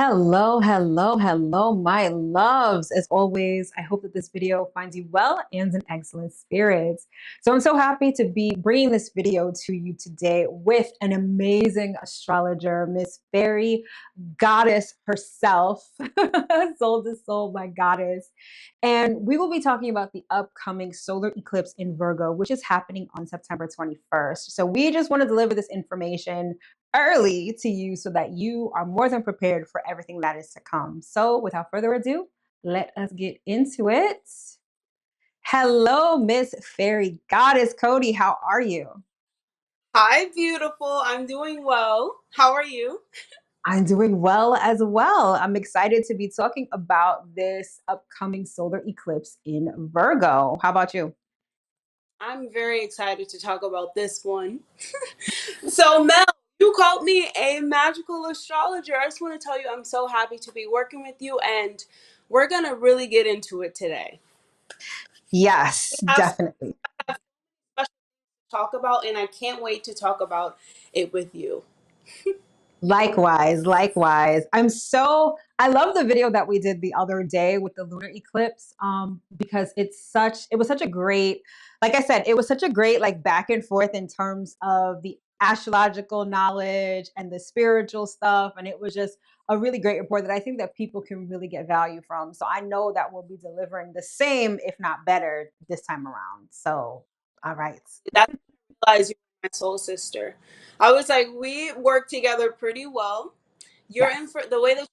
Hello, hello, hello, my loves. As always, I hope that this video finds you well and in excellent spirits. So I'm so happy to be bringing this video to you today with an amazing astrologer, Miss Fairy Goddess herself, soul to soul, my goddess. And we will be talking about the upcoming solar eclipse in Virgo, which is happening on September 21st. So we just want to deliver this information early to you so that you are more than prepared for everything that is to come. So, without further ado, let us get into it. Hello, Miss Fairy Goddess Cody. How are you? Hi, beautiful. I'm doing well. How are you? I'm doing well as well. I'm excited to be talking about this upcoming solar eclipse in Virgo. How about you? I'm very excited to talk about this one. So, Mel, you called me a magical astrologer. I just want to tell you I'm so happy to be working with you, and we're going to really get into it today. Yes, We have so definitely. much to talk about, and I can't wait to talk about it with you. Likewise, likewise. I love the video that we did the other day with the lunar eclipse because it was such a great, like I said, it was such a great like back and forth in terms of the astrological knowledge and the spiritual stuff. And it was just a really great report that I think that people can really get value from. So I know that we'll be delivering the same, if not better, this time around. So, all right. That's when I realized you're my soul sister. I was like, we work together pretty well. Your Yes. info, the way that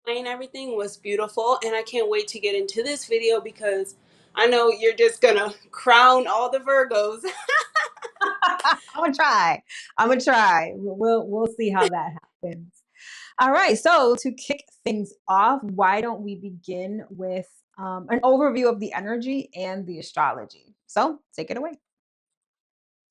explain everything was beautiful, and I can't wait to get into this video because I know you're just gonna crown all the Virgos. I'm gonna try. I'm gonna try. We'll see how that happens. All right. So to kick things off, why don't we begin with an overview of the energy and the astrology? So take it away.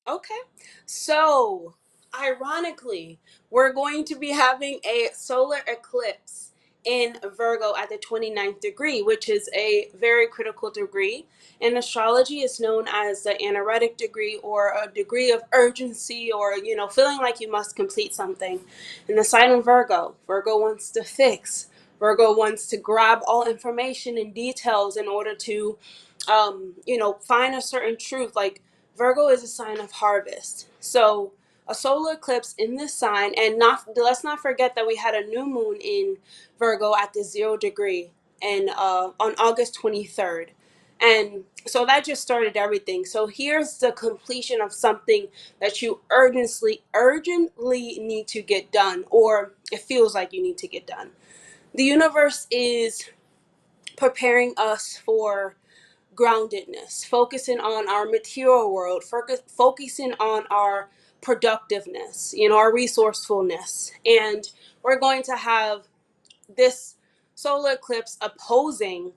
Okay, so ironically, we're going to be having a solar eclipse in Virgo at the 29th degree, which is a very critical degree. In astrology, it's known as the anaretic degree, or a degree of urgency, or feeling like you must complete something. In the sign of Virgo, Virgo wants to fix. Virgo wants to grab all information and details in order to find a certain truth. Like, Virgo is a sign of harvest. So a solar eclipse in this sign, and not let's not forget that we had a new moon in Virgo at the 0 degree and on August 23rd. And so that just started everything. So here's the completion of something that you urgently need to get done, or it feels like you need to get done. The universe is preparing us for groundedness, focusing on our material world, focusing on our productiveness, our resourcefulness. And we're going to have this solar eclipse opposing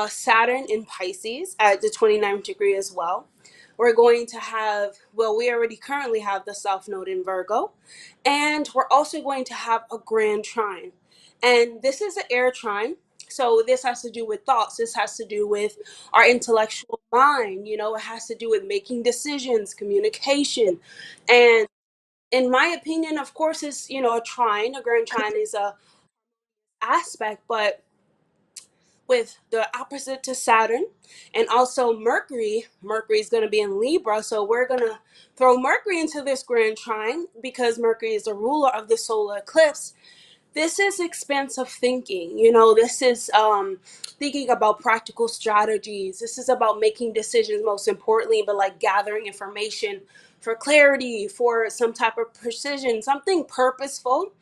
Saturn in Pisces at the 29th degree as well. We're going to have, well, we already currently have the South Node in Virgo, and we're also going to have a grand trine. And this is an air trine. So this has to do with thoughts. This has to do with our intellectual mind. It has to do with making decisions, communication. And in my opinion, of course, it's, a trine. A grand trine is a aspect, but with the opposite to Saturn and also Mercury. Mercury is going to be in Libra, so we're going to throw Mercury into this grand trine because Mercury is the ruler of the solar eclipse. This is expansive thinking. This is thinking about practical strategies. This is about making decisions, most importantly, but like gathering information for clarity, for some type of precision, something purposeful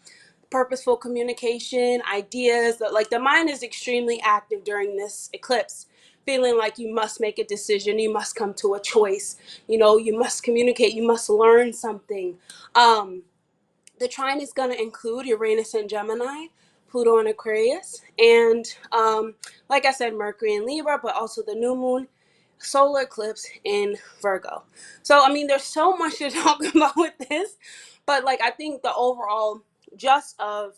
communication, ideas. That, like, the mind is extremely active during this eclipse, feeling like you must make a decision, you must come to a choice, you must communicate, you must learn something. The trine is going to include Uranus and Gemini, Pluto and Aquarius, and like I said, Mercury in Libra, but also the new moon, solar eclipse in Virgo. So, I mean, there's so much to talk about with this, but like, I think the overall just of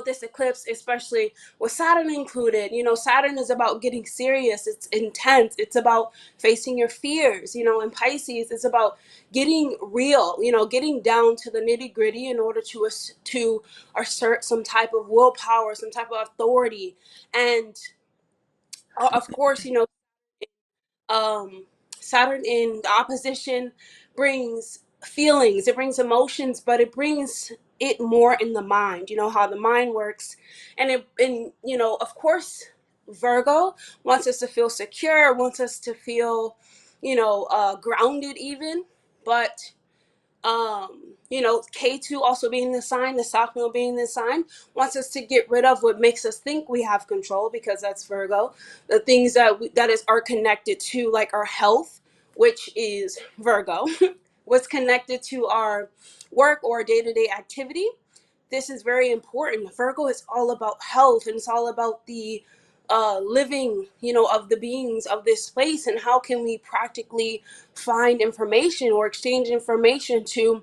this eclipse, especially with Saturn included, Saturn is about getting serious. It's intense. It's about facing your fears. In Pisces, it's about getting real, getting down to the nitty gritty in order to assert some type of willpower, some type of authority. And of course, um, Saturn in the opposition brings feelings, it brings emotions, but it brings it more in the mind. You know how the mind works, and of course, Virgo wants us to feel secure, wants us to feel, grounded, even, but K2 also being the sign, the South Node being the sign, wants us to get rid of what makes us think we have control, because that's Virgo. The things are connected to, like, our health, which is Virgo, what's connected to our work or day-to-day activity. This is very important. Virgo is all about health, and it's all about the living, of the beings of this place, and how can we practically find information or exchange information to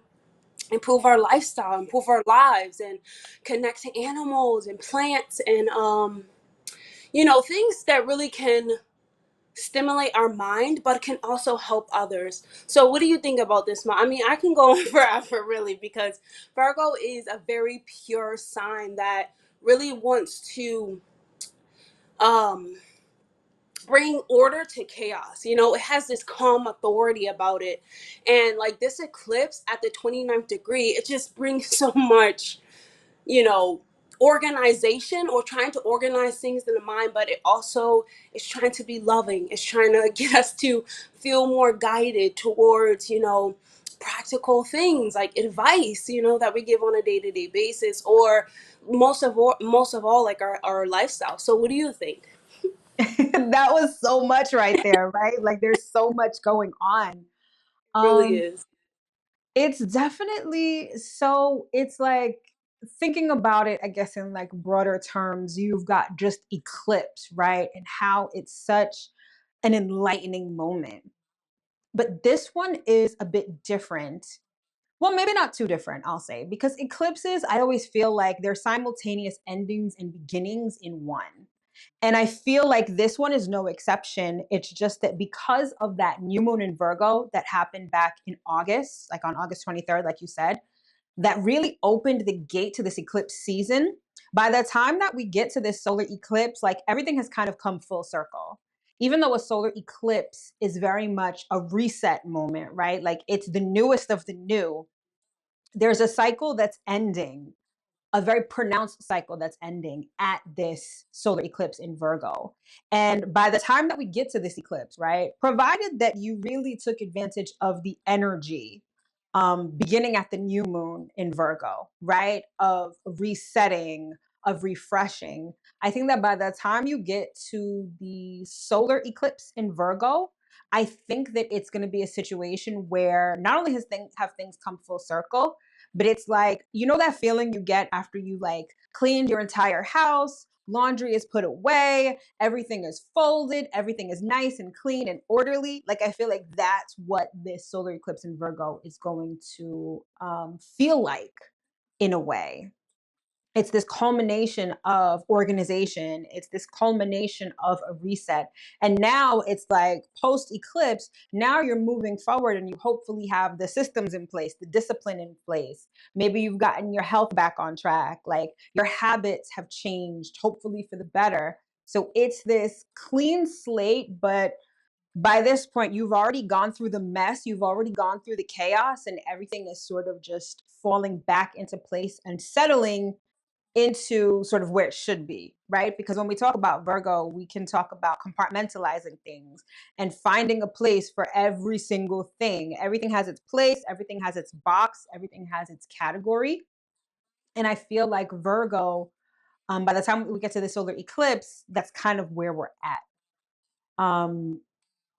improve our lifestyle, improve our lives, and connect to animals and plants, and things that really can stimulate our mind, but can also help others. So what do you think about this, Ma? I mean, I can go on forever, really, because Virgo is a very pure sign that really wants to um bring order to chaos. It has this calm authority about it. And like this eclipse at the 29th degree, it just brings so much, you know, organization, or trying to organize things in the mind, but it also is trying to be loving. It's trying to get us to feel more guided towards, practical things like advice, that we give on a day-to-day basis, or most of all, like our lifestyle. So what do you think? That was so much right there, right? Like there's so much going on. Really Um, is. it's definitely so it's like thinking about it, I guess, in like broader terms, you've got just eclipse, right? And how it's such an enlightening moment. But this one is a bit different. Well, maybe not too different, I'll say, because eclipses, I always feel like they're simultaneous endings and beginnings in one. And I feel like this one is no exception. It's just that because of that new moon in Virgo that happened back in August, like on August 23rd, like you said, that really opened the gate to this eclipse season. By the time that we get to this solar eclipse, like everything has kind of come full circle. Even though a solar eclipse is very much a reset moment, right? Like it's the newest of the new, there's a cycle that's ending, a very pronounced cycle that's ending at this solar eclipse in Virgo. And by the time that we get to this eclipse, right, provided that you really took advantage of the energy beginning at the new moon in Virgo, right, of resetting, of refreshing, I think that by the time you get to the solar eclipse in Virgo, I think that it's going to be a situation where not only have things come full circle, but it's like, that feeling you get after you like cleaned your entire house, laundry is put away, everything is folded, everything is nice and clean and orderly. Like, I feel like that's what this solar eclipse in Virgo is going to feel like in a way. It's this culmination of organization. It's this culmination of a reset. And now it's like post eclipse, now you're moving forward and you hopefully have the systems in place, the discipline in place. Maybe you've gotten your health back on track, like your habits have changed, hopefully for the better. So it's this clean slate, but by this point, you've already gone through the mess, you've already gone through the chaos, and everything is sort of just falling back into place and settling into sort of where it should be, right? Because when we talk about Virgo, we can talk about compartmentalizing things and finding a place for every single thing. Everything has its place, everything has its box, everything has its category. And I feel like Virgo, by the time we get to the solar eclipse, that's kind of where we're at.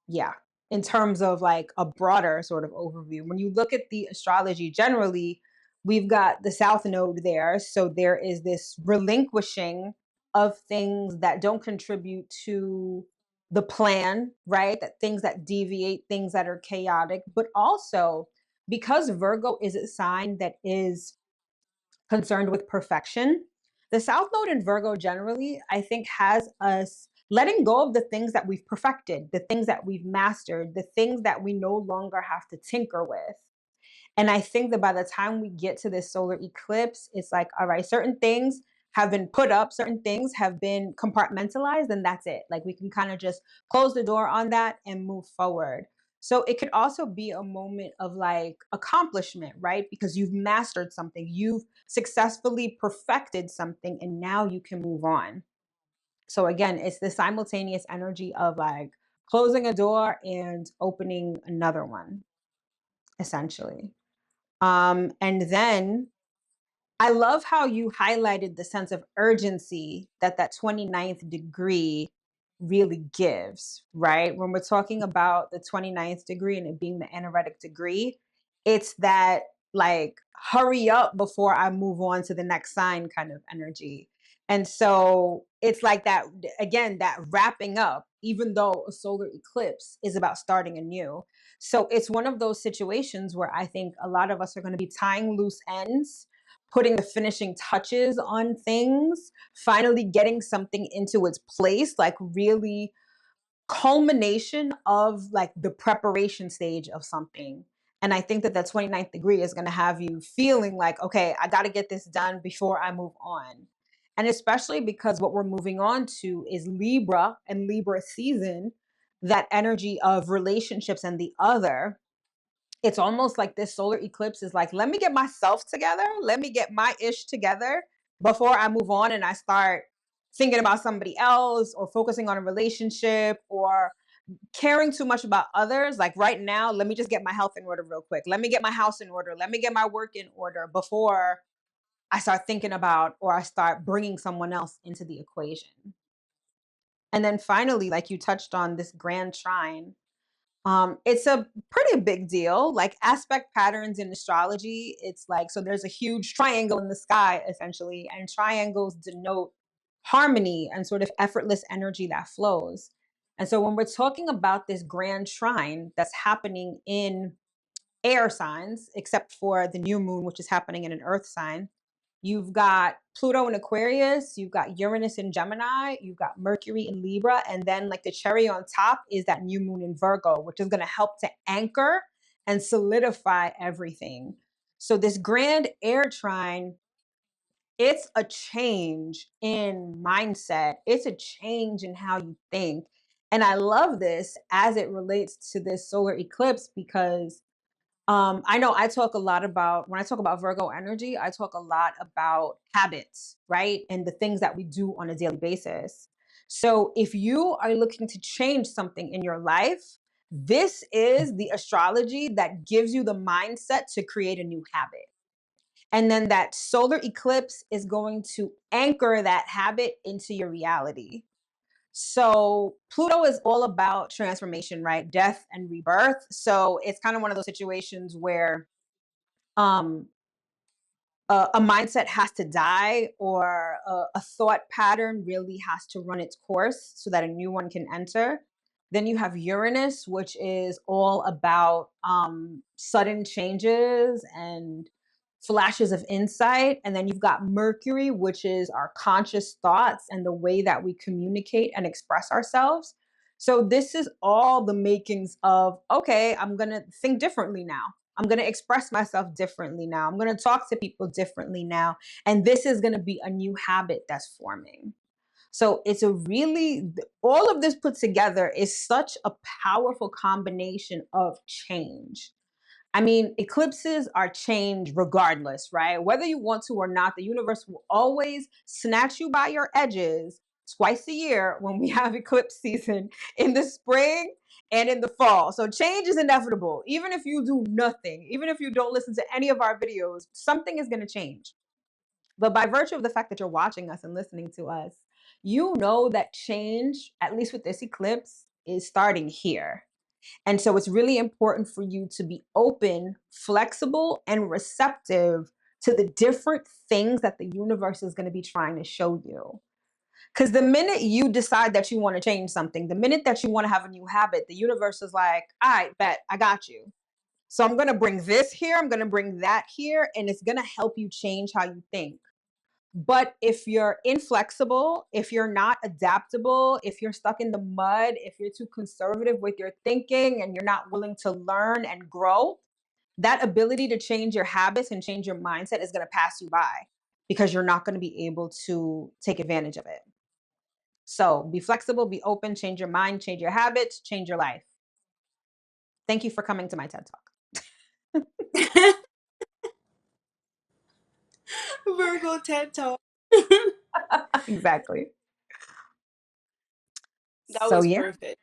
Yeah, in terms of like a broader sort of overview. When you look at the astrology generally, we've got the South Node there. So there is this relinquishing of things that don't contribute to the plan, right? That things that deviate, things that are chaotic, but also because Virgo is a sign that is concerned with perfection, The South Node in Virgo generally, I think, has us letting go of the things that we've perfected, the things that we've mastered, the things that we no longer have to tinker with. And I think that by the time we get to this solar eclipse, it's like, all right, certain things have been put up, certain things have been compartmentalized, and that's it. Like we can kind of just close the door on that and move forward. So it could also be a moment of like accomplishment, right? Because you've mastered something, you've successfully perfected something, and now you can move on. So again, it's the simultaneous energy of like closing a door and opening another one, essentially. And then I love how you highlighted the sense of urgency that that 29th degree really gives, right? When we're talking about the 29th degree and it being the anaretic degree, it's that like hurry up before I move on to the next sign kind of energy. And so it's like that, again, that wrapping up, even though a solar eclipse is about starting anew. So it's one of those situations where I think a lot of us are going to be tying loose ends, putting the finishing touches on things, finally getting something into its place, like really culmination of like the preparation stage of something. And I think that that 29th degree is going to have you feeling like, okay, I got to get this done before I move on. And especially because what we're moving on to is Libra and Libra season, that energy of relationships and the other. It's almost like this solar eclipse is like, let me get myself together. Let me get my ish together before I move on and I start thinking about somebody else or focusing on a relationship or caring too much about others. Like right now, let me just get my health in order real quick. Let me get my house in order. Let me get my work in order before I start thinking about or I start bringing someone else into the equation. And then finally, like you touched on this grand trine, it's a pretty big deal. Like aspect patterns in astrology, it's like, so there's a huge triangle in the sky, essentially, and triangles denote harmony and sort of effortless energy that flows. And so when we're talking about this grand trine that's happening in air signs, except for the new moon, which is happening in an earth sign, you've got Pluto in Aquarius, you've got Uranus in Gemini, you've got Mercury in Libra, and then like the cherry on top is that new moon in Virgo, which is going to help to anchor and solidify everything. So this grand air trine, it's a change in mindset. It's a change in how you think. And I love this as it relates to this solar eclipse because I know I talk a lot about, when I talk about Virgo energy, I talk a lot about habits, right? And the things that we do on a daily basis. So if you are looking to change something in your life, this is the astrology that gives you the mindset to create a new habit. And then that solar eclipse is going to anchor that habit into your reality. So Pluto is all about transformation, right? Death and rebirth. So it's kind of one of those situations where um a mindset has to die or a thought pattern really has to run its course so that a new one can enter. Then you have Uranus, which is all about sudden changes and flashes of insight. And then you've got Mercury, which is our conscious thoughts and the way that we communicate and express ourselves. So this is all the makings of, okay, I'm going to think differently now. I'm going to express myself differently now. I'm going to talk to people differently now. And this is going to be a new habit that's forming. So it's a really, all of this put together is such a powerful combination of change. I mean, eclipses are change regardless, right? Whether you want to or not, the universe will always snatch you by your edges twice a year when we have eclipse season in the spring and in the fall. So change is inevitable. Even if you do nothing, even if you don't listen to any of our videos, something is going to change. But by virtue of the fact that you're watching us and listening to us, you know that change, at least with this eclipse, is starting here. And so it's really important for you to be open, flexible, and receptive to the different things that the universe is going to be trying to show you. Because the minute you decide that you want to change something, the minute that you want to have a new habit, the universe is like, all right, bet, I got you. So I'm going to bring this here, I'm going to bring that here, and it's going to help you change how you think. But if you're inflexible, if you're not adaptable, if you're stuck in the mud, if you're too conservative with your thinking and you're not willing to learn and grow, that ability to change your habits and change your mindset is going to pass you by because you're not going to be able to take advantage of it. So be flexible, be open, change your mind, change your habits, change your life. Thank you for coming to my TED Talk. Virgo TED Talk. Exactly. That So was yeah, perfect.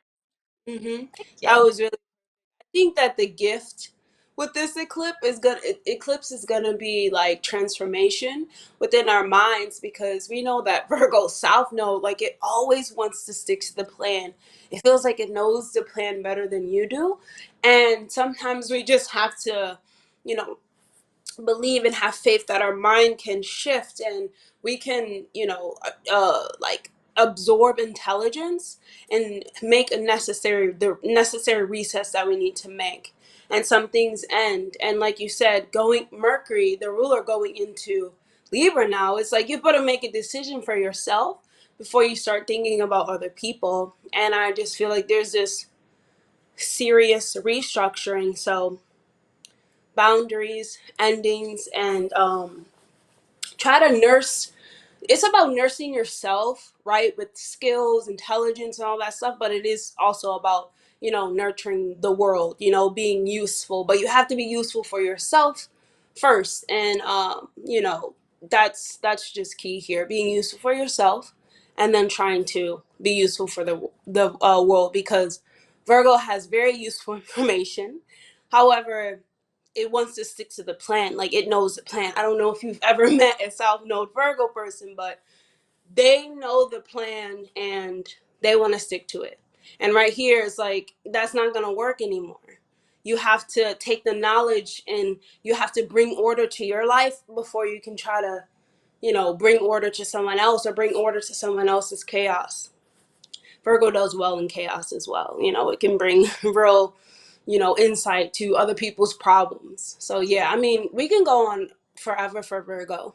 Hmm. thank That you. was really. I think that the gift with this eclipse is gonna be like transformation within our minds, because we know that Virgo South Node, like, it always wants to stick to the plan. It feels like it knows the plan better than you do, and sometimes we just have to, you know, believe and have faith that our mind can shift, and we can, like, absorb intelligence and make the necessary recess that we need to make. And some things end, and like you said, going Mercury, the ruler, going into Libra now, it's like you better make a decision for yourself before you start thinking about other people. And I just feel like there's this serious restructuring. So boundaries, endings, and try to nurse. It's about nursing yourself, right, with skills, intelligence, and all that stuff, but it is also about, nurturing the world, being useful. But you have to be useful for yourself first. And that's just key here, being useful for yourself, and then trying to be useful for the world, because Virgo has very useful information. However, it wants to stick to the plan. Like, it knows the plan. I don't know if you've ever met a South Node Virgo person, but they know the plan and they want to stick to it. And right here is like, that's not going to work anymore. You have to take the knowledge and you have to bring order to your life before you can try to, bring order to someone else, or bring order to someone else's chaos. Virgo does well in chaos as well. It can bring real, insight to other people's problems. So yeah, I mean, we can go on forever for Virgo,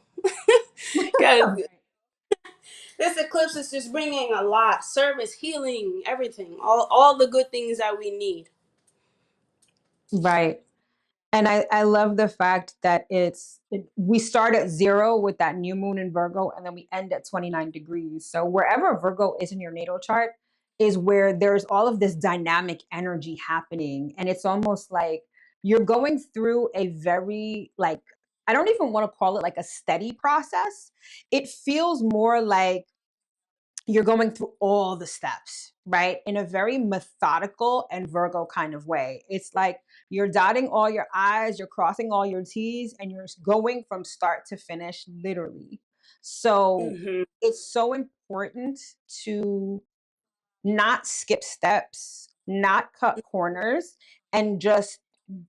because this eclipse is just bringing a lot: service, healing, everything, all the good things that we need. Right. And I love the fact that we start at 0 with that new moon in Virgo, and then we end at 29 degrees. So wherever Virgo is in your natal chart is where there's all of this dynamic energy happening. And it's almost like you're going through a very, like, I don't even want to call it like a steady process. It feels more like you're going through all the steps, right? In a very methodical and Virgo kind of way. It's like you're dotting all your I's, you're crossing all your T's, and you're going from start to finish, literally. So Hmm. it's so important to not skip steps, not cut corners, and just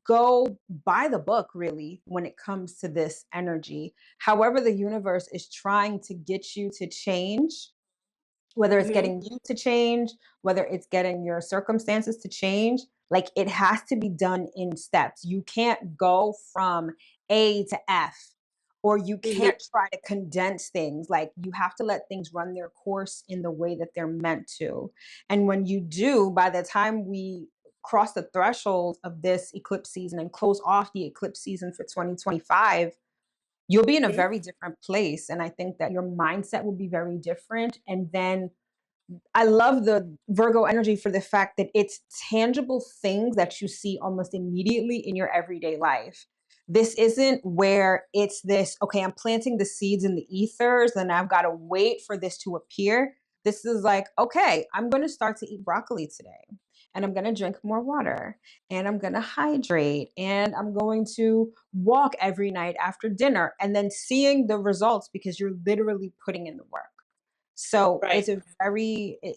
go by the book, really, when it comes to this energy. However, the universe is trying to get you to change, whether it's Hmm. getting you to change, whether it's getting your circumstances to change, like, it has to be done in steps. You can't go from A to F, or you Hmm. can't try to condense things. Like, you have to let things run their course in the way that they're meant to. And when you do, by the time we cross the threshold of this eclipse season and close off the eclipse season for 2025, you'll be in a very different place. And I think that your mindset will be very different. And then I love the Virgo energy for the fact that it's tangible things that you see almost immediately in your everyday life. This isn't where it's this, okay, I'm planting the seeds in the ethers and I've got to wait for this to appear. This is like, okay, I'm going to start to eat broccoli today, and I'm going to drink more water, and I'm going to hydrate, and I'm going to walk every night after dinner, and then seeing the results because you're literally putting in the work. So Right.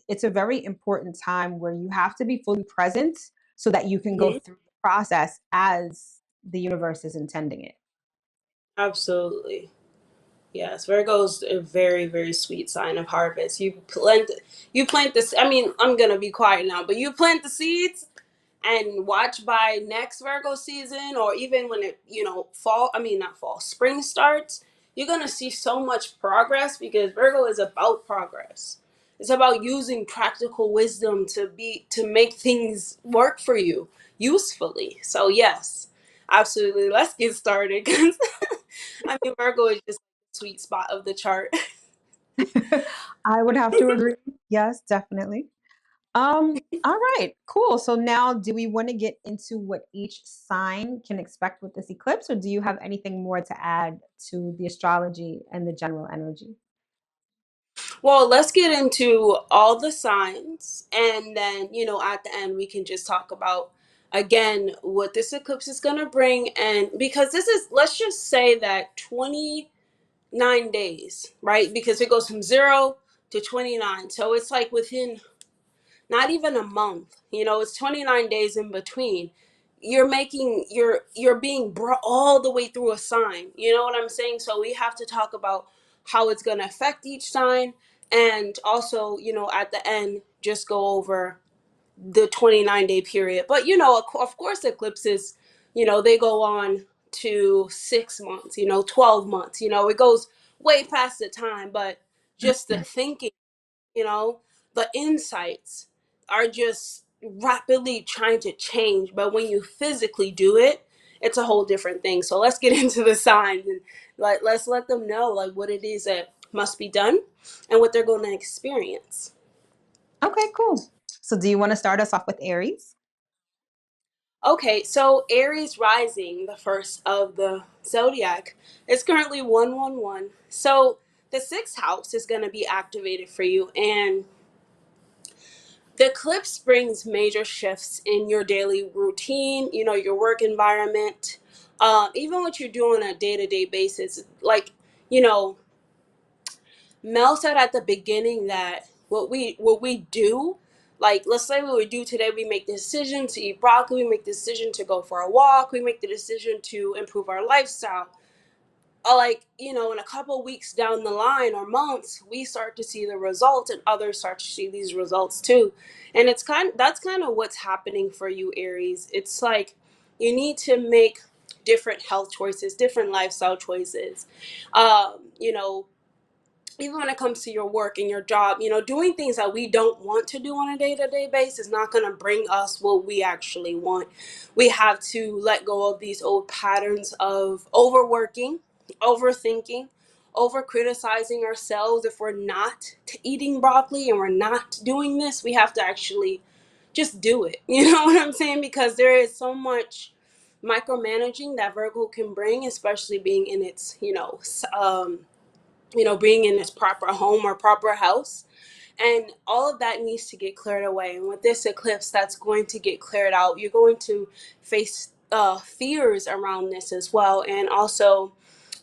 it's a very important time where you have to be fully present so that you can go Hmm. through the process as the universe is intending it. Absolutely. Yes, Virgo's a very, very sweet sign of harvest. You plant this. I mean, I'm gonna be quiet now, but you plant the seeds and watch by next Virgo season, or even when it, fall. I mean, not fall, spring starts. you're going to see so much progress, because Virgo is about progress. It's about using practical wisdom to make things work for you usefully. So yes, absolutely. Let's get started, 'cause I mean, Virgo is just the sweet spot of the chart. I would have to agree. Yes, definitely. All right, cool. So now do we want to get into what each sign can expect with this eclipse, or do you have anything more to add to the astrology and the general energy? Well, let's get into all the signs, and then, at the end, we can just talk about again what this eclipse is going to bring. And because this is, let's just say that 29 days, right? Because it goes from 0 to 29. So it's like within not even a month, it's 29 days in between. You're being brought all the way through a sign. You know what I'm saying? So we have to talk about how it's going to affect each sign, and also, at the end, just go over the 29-day period. But of course, eclipses, they go on to 6 months, 12 months, it goes way past the time. But just the thinking, you know the insights are just rapidly trying to change. But when you physically do it, it's a whole different thing. So let's get into the signs, and let's let them know like what it is that must be done and what they're going to experience. Okay, cool. So do you want to start us off with Aries? Okay, so Aries rising, the first of the zodiac, is currently 111. So the sixth house is going to be activated for you, and the eclipse brings major shifts in your daily routine, your work environment, even what you do on a day-to-day basis. Like, you know, Mel said at the beginning that what we do, like let's say what we do today, we make the decision to eat broccoli, we make the decision to go for a walk, we make the decision to improve our lifestyle. Like, in a couple weeks down the line or months, we start to see the results, and others start to see these results too. And that's kind of what's happening for you, Aries. It's like you need to make different health choices, different lifestyle choices. You know, even when it comes to your work and your job, doing things that we don't want to do on a day-to-day basis is not going to bring us what we actually want. We have to let go of these old patterns of overworking, overthinking, over criticizing ourselves. If we're not eating broccoli and we're not doing this, we have to actually just do it. You know what I'm saying? Because there is so much micromanaging that Virgo can bring, especially being in its, being in its proper home or proper house. And all of that needs to get cleared away. And with this eclipse, that's going to get cleared out. You're going to face fears around this as well. And also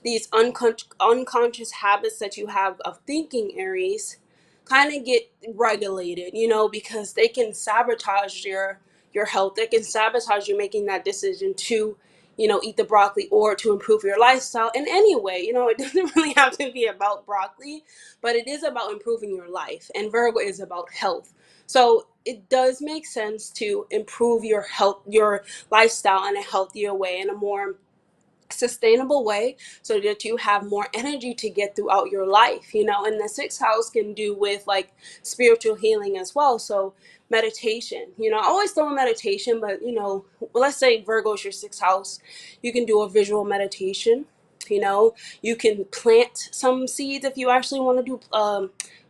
these unconscious habits that you have of thinking, Aries, kind of get regulated, because they can sabotage your health. They can sabotage you making that decision to, eat the broccoli or to improve your lifestyle in any way. It doesn't really have to be about broccoli, but it is about improving your life. And Virgo is about health. So it does make sense to improve your health, your lifestyle in a healthier way, in a more sustainable way, so that you have more energy to get throughout your life. And the sixth house can do with like spiritual healing as well. So meditation, I always throw in meditation, but let's say Virgo is your sixth house, you can do a visual meditation. You can plant some seeds if you actually want to do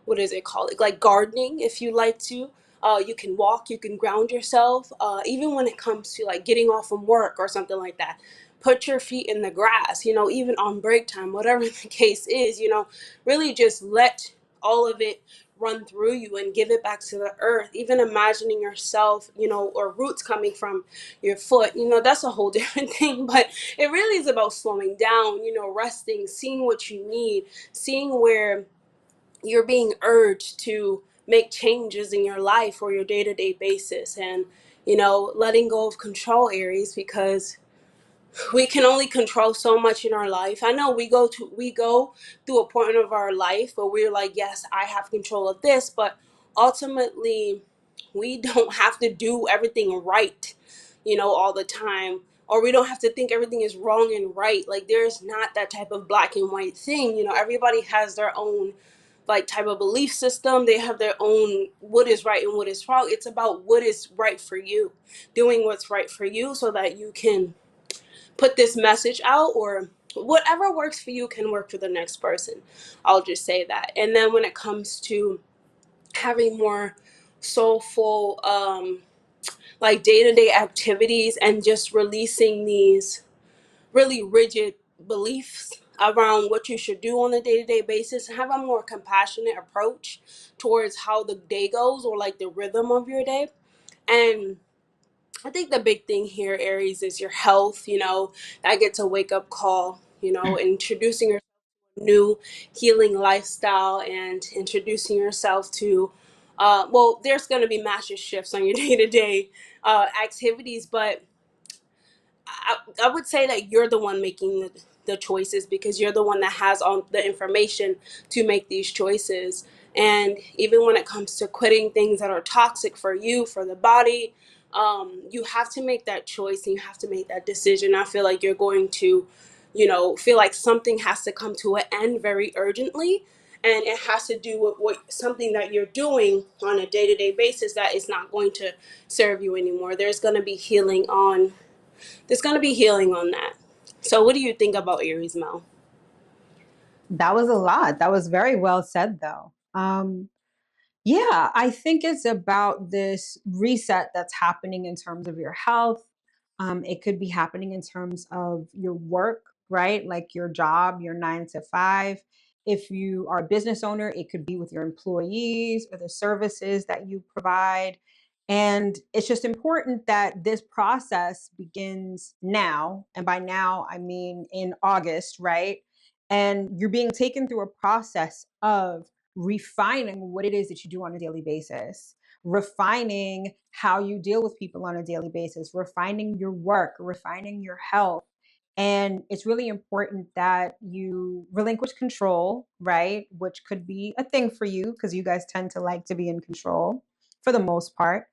what is it called, like gardening, if you like to. You can walk, you can ground yourself, even when it comes to like getting off from work or something like that. Put your feet in the grass, even on break time, whatever the case is. Really just let all of it run through you and give it back to the earth. Even imagining yourself, or roots coming from your foot, that's a whole different thing. But it really is about slowing down, resting, seeing what you need, seeing where you're being urged to make changes in your life or your day-to-day basis. And letting go of control, Aries, because we can only control so much in our life. I know we go through a point of our life where we're like, yes, I have control of this, but ultimately we don't have to do everything right, all the time. or we don't have to think everything is wrong and right. Like, there's not that type of black and white thing. You know, everybody has their own like type of belief system. They have their own what is right and what is wrong. It's about what is right for you, doing what's right for you so that you can put this message out, or whatever works for you can work for the next person. I'll just say that. And then when it comes to having more soulful like day-to-day activities and just releasing these really rigid beliefs around what you should do on a day-to-day basis, and have a more compassionate approach towards how the day goes, or like the rhythm of your day. And I think the big thing here, Aries, is your health. You know, that gets a wake-up call, you know, introducing yourself to a new healing lifestyle, and introducing yourself to well, there's going to be massive shifts on your day-to-day activities, but I would say that you're the one making the choices, because you're the one that has all the information to make these choices. And even when it comes to quitting things that are toxic for you, for the body, you have to make that choice and you have to make that decision. I feel like you're going to, you know, feel like something has to come to an end very urgently. And it has to do with what something that you're doing on a day-to-day basis that is not going to serve you anymore. There's going to be healing on that. So what do you think about Aries, Mel? That was a lot. That was very well said, though. Yeah, I think it's about this reset that's happening in terms of your health. It could be happening in terms of your work, right? Like your job, your 9 to 5. If you are a business owner, it could be with your employees or the services that you provide. And it's just important that this process begins now. And by now, I mean in August, right? And you're being taken through a process of refining what it is that you do on a daily basis, refining how you deal with people on a daily basis, refining your work, refining your health. And it's really important that you relinquish control, right? Which could be a thing for you because you guys tend to like to be in control for the most part.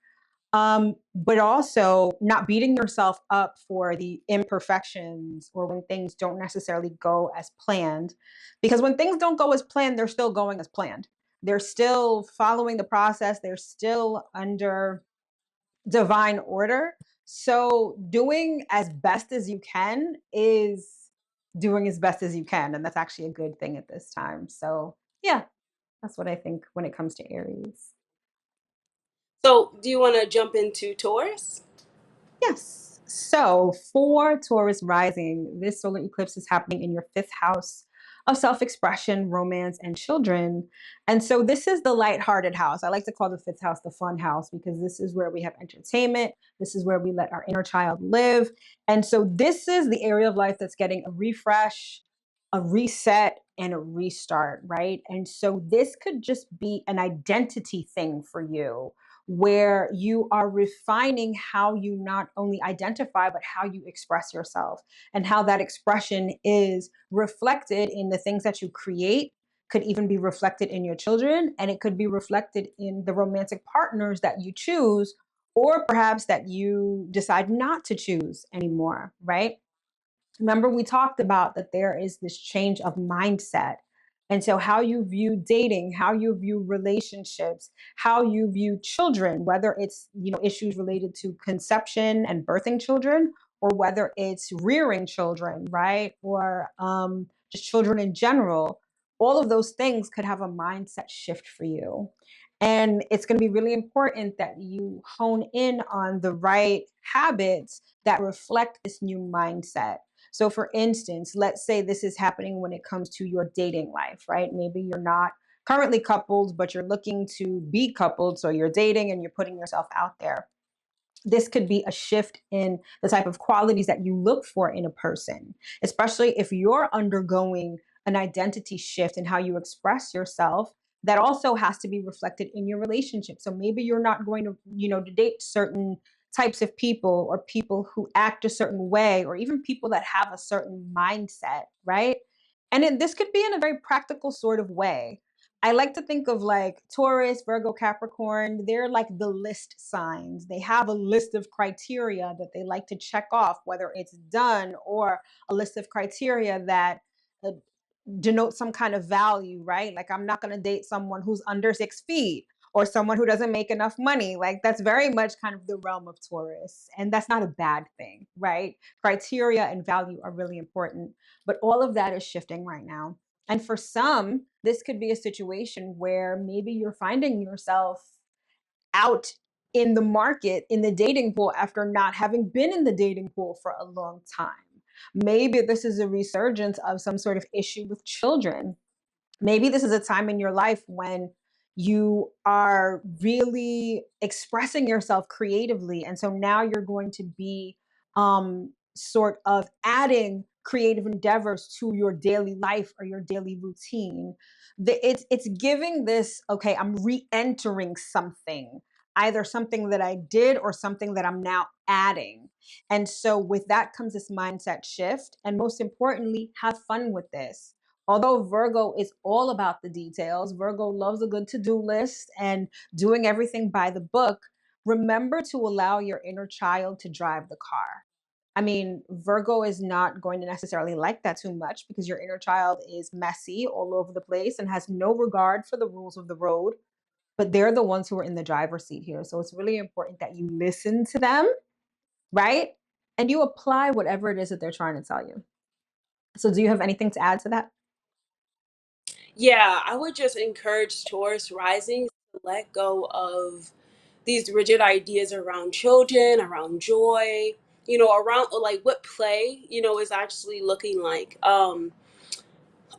But also not beating yourself up for the imperfections or when things don't necessarily go as planned. Because when things don't go as planned, they're still going as planned. They're still following the process, they're still under divine order. So doing as best as you can is doing as best as you can. And that's actually a good thing at this time. So, yeah, that's what I think when it comes to Aries. So do you want to jump into Taurus? Yes. So for Taurus rising, this solar eclipse is happening in your fifth house of self expression, romance, and children. And so this is the lighthearted house. I like to call the fifth house the fun house because this is where we have entertainment. This is where we let our inner child live. And so this is the area of life that's getting a refresh, a reset, and a restart, right? And so this could just be an identity thing for you where you are refining how you not only identify, but how you express yourself and how that expression is reflected in the things that you create, could even be reflected in your children, and it could be reflected in the romantic partners that you choose, or perhaps that you decide not to choose anymore, right? Remember, we talked about that there is this change of mindset. And so, how you view dating, how you view relationships, how you view children, whether it's issues related to conception and birthing children, or whether it's rearing children, right, or just children in general, all of those things could have a mindset shift for you. And it's going to be really important that you hone in on the right habits that reflect this new mindset. So, for instance, let's say this is happening when it comes to your dating life, right? Maybe you're not currently coupled, but you're looking to be coupled. So, you're dating and you're putting yourself out there. This could be a shift in the type of qualities that you look for in a person, especially if you're undergoing an identity shift in how you express yourself. That also has to be reflected in your relationship. So maybe you're not going to date certain types of people or people who act a certain way or even people that have a certain mindset, right? And this could be in a very practical sort of way. I like to think of like Taurus, Virgo, Capricorn, they're like the list signs. They have a list of criteria that they like to check off, whether it's done or a list of criteria that uh, denote some kind of value, right? Like, I'm not going to date someone who's under 6 feet or someone who doesn't make enough money. Like, that's very much kind of the realm of Taurus. And that's not a bad thing, right? Criteria and value are really important. But all of that is shifting right now. And for some, this could be a situation where maybe you're finding yourself out in the market, in the dating pool, after not having been in the dating pool for a long time. Maybe this is a resurgence of some sort of issue with children. Maybe this is a time in your life when you are really expressing yourself creatively. And so now you're going to be sort of adding creative endeavors to your daily life or your daily routine. It's giving this, okay, I'm re-entering something, either something that I did or something that I'm now adding. And so with that comes this mindset shift. And most importantly, have fun with this. Although Virgo is all about the details, Virgo loves a good to-do list and doing everything by the book. Remember to allow your inner child to drive the car. I mean, Virgo is not going to necessarily like that too much because your inner child is messy all over the place and has no regard for the rules of the road, but they're the ones who are in the driver's seat here. So it's really important that you listen to them, right? And you apply whatever it is that they're trying to tell you. So do you have anything to add to that? Yeah, I would just encourage Taurus rising to let go of these rigid ideas around children, around joy, around like what play, is actually looking like.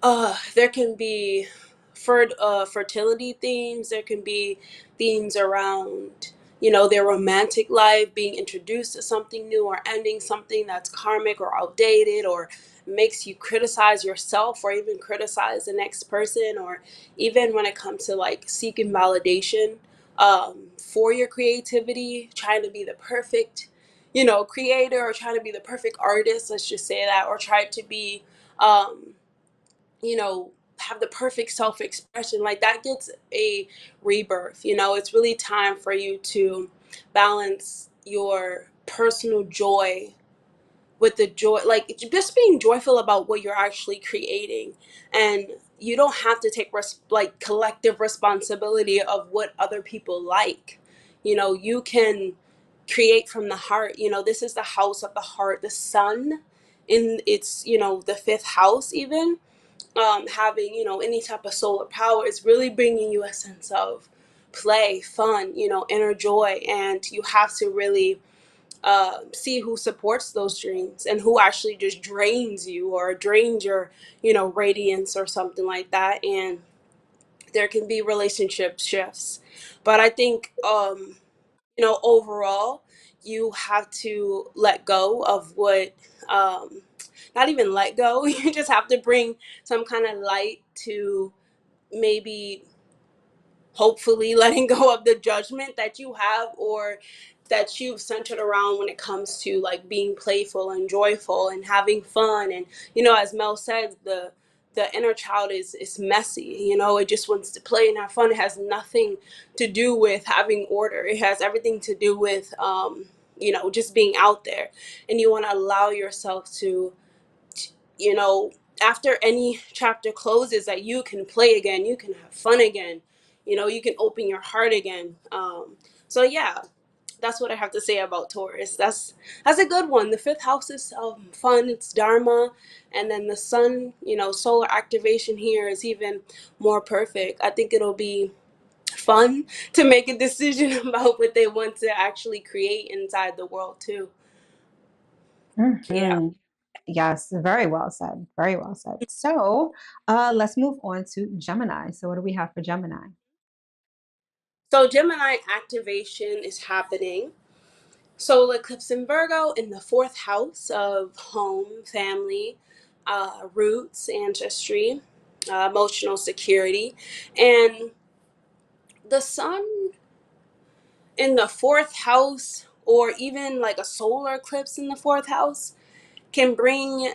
There can be fertility themes. There can be themes around, their romantic life, being introduced to something new or ending something that's karmic or outdated or makes you criticize yourself or even criticize the next person, or even when it comes to like seeking validation for your creativity, trying to be the perfect, creator, or trying to be the perfect artist, let's just say that, or try to be um, have the perfect self expression, like that gets a rebirth. It's really time for you to balance your personal joy with the joy, like just being joyful about what you're actually creating. And you don't have to take like collective responsibility of what other people like. You can create from the heart. This is the house of the heart, the sun in its, the fifth house even, having, any type of solar power is really bringing you a sense of play, fun, inner joy. And you have to really see who supports those dreams and who actually just drains you or drains your, radiance or something like that. And there can be relationship shifts. But I think, overall, you have to let go of what, not even let go, you just have to bring some kind of light to maybe hopefully letting go of the judgment that you have or that you've centered around when it comes to like being playful and joyful and having fun. And as Mel said, the inner child is messy. It just wants to play and have fun. It has nothing to do with having order. It has everything to do with just being out there. And you want to allow yourself to, you know, after any chapter closes, that you can play again, you can have fun again, you can open your heart again. So yeah, that's what I have to say about Taurus. That's a good one. The fifth house is fun, it's Dharma, and then the sun, solar activation here is even more perfect. I think it'll be fun to make a decision about what they want to actually create inside the world too. Yeah. Hmm. Yes, very well said. Very well said. So let's move on to Gemini. So what do we have for Gemini? So Gemini activation is happening. Solar eclipse in Virgo in the fourth house of home, family, roots, ancestry, emotional security. And the sun in the fourth house, or even like a solar eclipse in the fourth house, can bring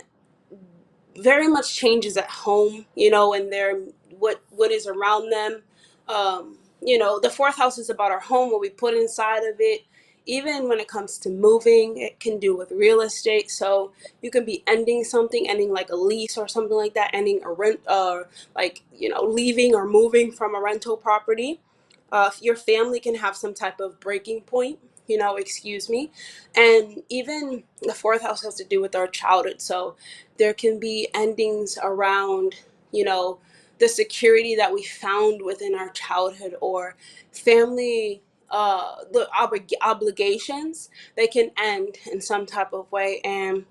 very much changes at home, and there what is around them. The fourth house is about our home, what we put inside of it. Even when it comes to moving, it can do with real estate. So you can be ending something, ending like a lease or something like that, ending a rent, leaving or moving from a rental property. Your family can have some type of breaking point, excuse me. And even the fourth house has to do with our childhood. So there can be endings around, the security that we found within our childhood, or family, obligations. They can end in some type of way. And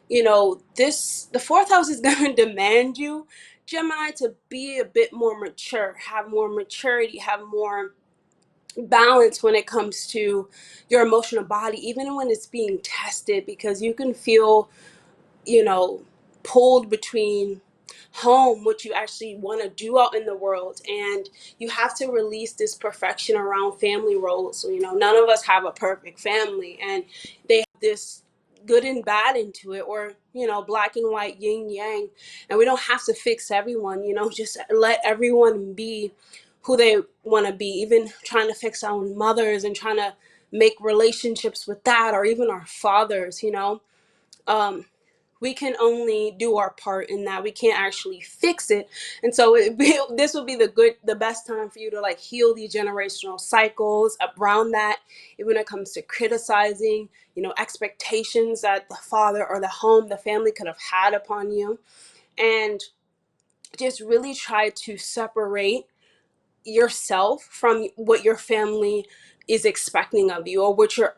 the fourth house is going to demand you, Gemini, to be a bit more mature, have more maturity, have more balance when it comes to your emotional body, even when it's being tested, because you can feel, you know, pulled between home, what you actually want to do out in the world, and you have to release this perfection around family roles. So, none of us have a perfect family, and they have this good and bad into it, or black and white, yin yang, and we don't have to fix everyone. Just let everyone be who they want to be. Even trying to fix our own mothers and trying to make relationships with that, or even our fathers. Um, we can only do our part in that. We can't actually fix it. And so this would be the best time for you to like heal these generational cycles around that. Even when it comes to criticizing, expectations that the father or the home, the family could have had upon you, and just really try to separate yourself from what your family is expecting of you, or what your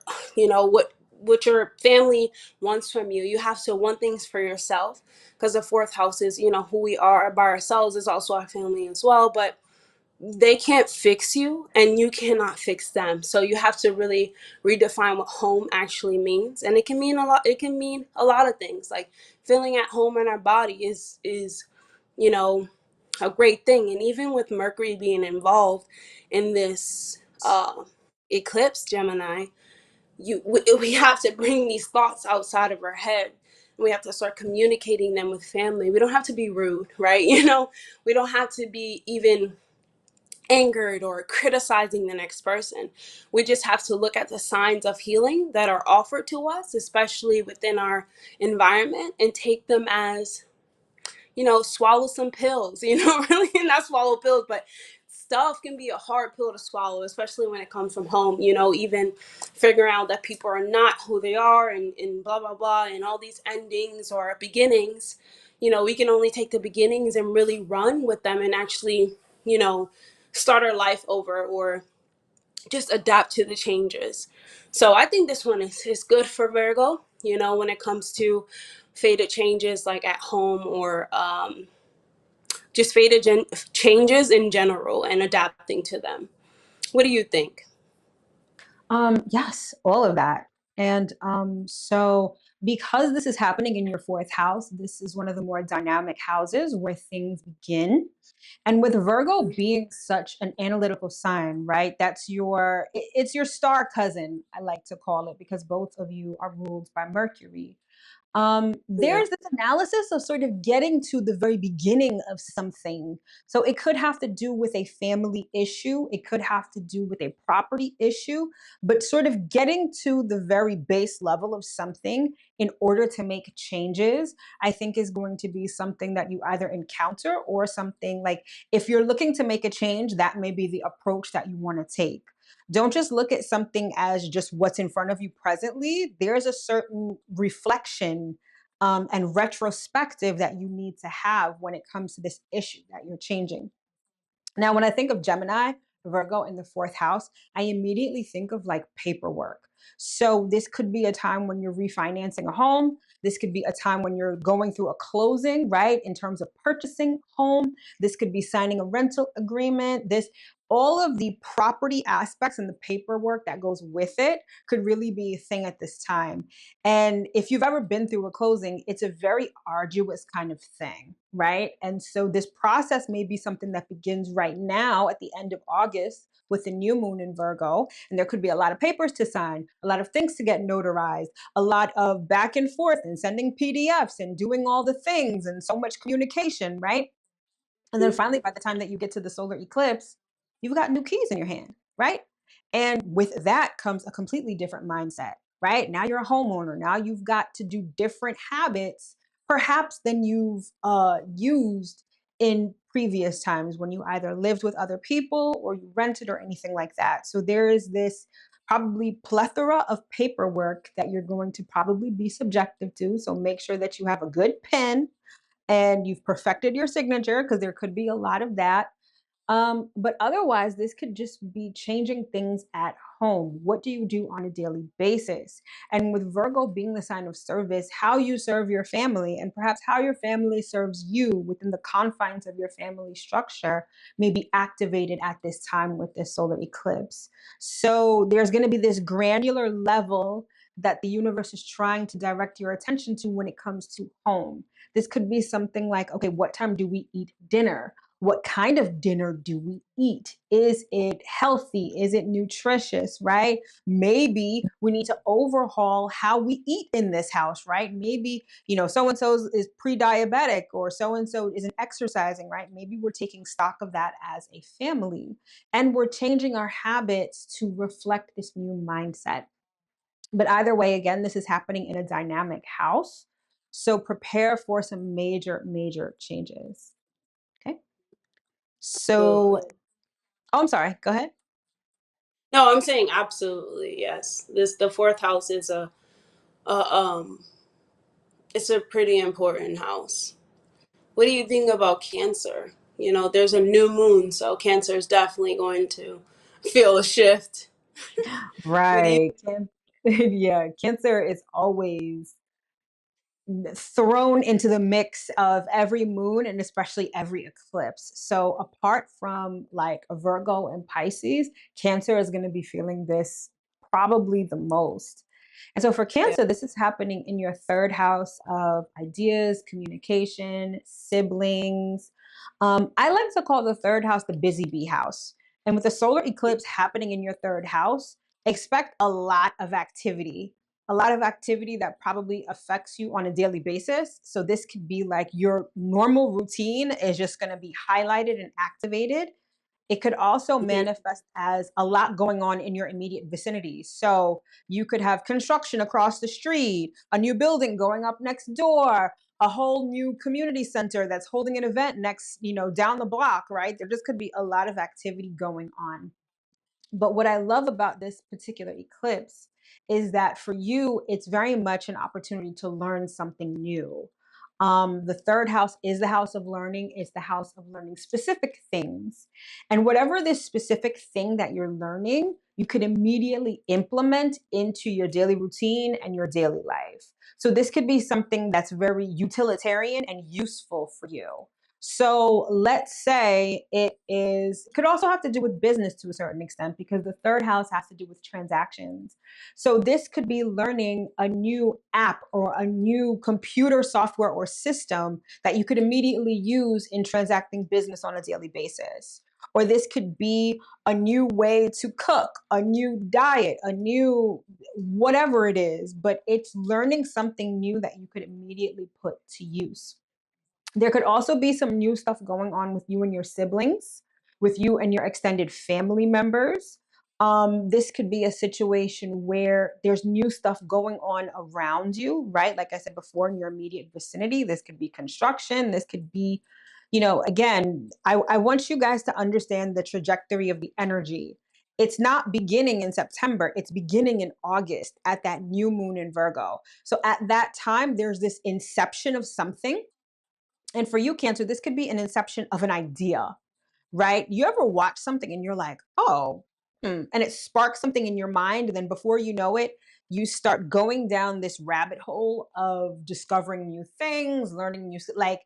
what your family wants from you. You have to want things for yourself, because the fourth house is who we are by ourselves, is also our family as well. But they can't fix you, and you cannot fix them. So you have to really redefine what home actually means. And it can mean a lot. It can mean a lot of things. Like feeling at home in our body is you know a great thing. And even with Mercury being involved in this eclipse, Gemini, we have to bring these thoughts outside of our head. We have to start communicating them with family. We don't have to be rude, right? We don't have to be even angered or criticizing the next person. We just have to look at the signs of healing that are offered to us, especially within our environment, and take them as, swallow some pills, really not swallow pills, but stuff can be a hard pill to swallow, especially when it comes from home. Even figuring out that people are not who they are, and blah, blah, blah, and all these endings or beginnings. We can only take the beginnings and really run with them, and actually, start our life over, or just adapt to the changes. So I think this one is good for Virgo, when it comes to fated changes like at home, or just changes in general, and adapting to them. What do you think? Yes, all of that. And so because this is happening in your fourth house, this is one of the more dynamic houses where things begin. And with Virgo being such an analytical sign, right? It's your star cousin, I like to call it, because both of you are ruled by Mercury. Yeah. There's this analysis of sort of getting to the very beginning of something. So it could have to do with a family issue, it could have to do with a property issue, but sort of getting to the very base level of something in order to make changes, I think is going to be something that you either encounter, or something like, if you're looking to make a change, that may be the approach that you want to take. Don't just look at something as just what's in front of you presently. There's a certain reflection and retrospective that you need to have when it comes to this issue that you're changing. Now, when I think of Gemini, Virgo in the fourth house, I immediately think of like paperwork. So this could be a time when you're refinancing a home. This could be a time when you're going through a closing, right? In terms of purchasing home. This could be signing a rental agreement. All of the property aspects and the paperwork that goes with it could really be a thing at this time. And if you've ever been through a closing, it's a very arduous kind of thing, right? And so this process may be something that begins right now at the end of August with the new moon in Virgo. And there could be a lot of papers to sign, a lot of things to get notarized, a lot of back and forth and sending PDFs and doing all the things, and so much communication, right? And then finally, by the time that you get to the solar eclipse, you've got new keys in your hand, right? And with that comes a completely different mindset, right? Now you're a homeowner. Now you've got to do different habits, perhaps than you've used in previous times when you either lived with other people or you rented or anything like that. So there is this probably plethora of paperwork that you're going to probably be subjective to. So make sure that you have a good pen and you've perfected your signature, because there could be a lot of that. But otherwise, this could just be changing things at home. What do you do on a daily basis? And with Virgo being the sign of service, how you serve your family and perhaps how your family serves you within the confines of your family structure may be activated at this time with this solar eclipse. So there's going to be this granular level that the universe is trying to direct your attention to when it comes to home. This could be something like, okay, what time do we eat dinner? What kind of dinner do we eat? Is it healthy? Is it nutritious, right? Maybe we need to overhaul how we eat in this house, right? Maybe, so and so is pre diabetic or so and so isn't exercising, right? Maybe we're taking stock of that as a family and we're changing our habits to reflect this new mindset. But either way, again, this is happening in a dynamic house. So prepare for some major, major changes. Okay. So, Absolutely. oh, I'm sorry. Go ahead. No, I'm saying absolutely yes. The fourth house is a it's a pretty important house. What do you think about Cancer? There's a new moon, so Cancer is definitely going to feel a shift. What do you? Right. Yeah, Cancer is always thrown into the mix of every moon and especially every eclipse. So apart from like a Virgo and Pisces, Cancer is going to be feeling this probably the most. And so for Yeah. Cancer, this is happening in your third house of ideas, communication, siblings. I like to call the third house the busy bee house. And with the solar eclipse happening in your third house, expect a lot of activity that probably affects you on a daily basis. So this could be like your normal routine is just going to be highlighted and activated. It could also Mhm. manifest as a lot going on in your immediate vicinity. So you could have construction across the street, a new building going up next door, a whole new community center that's holding an event next, down the block, right? There just could be a lot of activity going on. But what I love about this particular eclipse is that for you, it's very much an opportunity to learn something new. The third house is the house of learning, it's the house of learning specific things. And whatever this specific thing that you're learning, you could immediately implement into your daily routine and your daily life. So this could be something that's very utilitarian and useful for you. So let's say it could also have to do with business to a certain extent because the third house has to do with transactions. So this could be learning a new app or a new computer software or system that you could immediately use in transacting business on a daily basis. Or this could be a new way to cook, a new diet, a new whatever it is, but it's learning something new that you could immediately put to use. There could also be some new stuff going on with you and your siblings, with you and your extended family members. This could be a situation where there's new stuff going on around you, right? Like I said before, in your immediate vicinity. This could be construction. This could be, again, I want you guys to understand the trajectory of the energy. It's not beginning in September, it's beginning in August at that new moon in Virgo. So at that time, there's this inception of something, and for you, Cancer, this could be an inception of an idea, right? You ever watch something and you're like, oh, and it sparks something in your mind. And then before you know it, you start going down this rabbit hole of discovering new things, learning like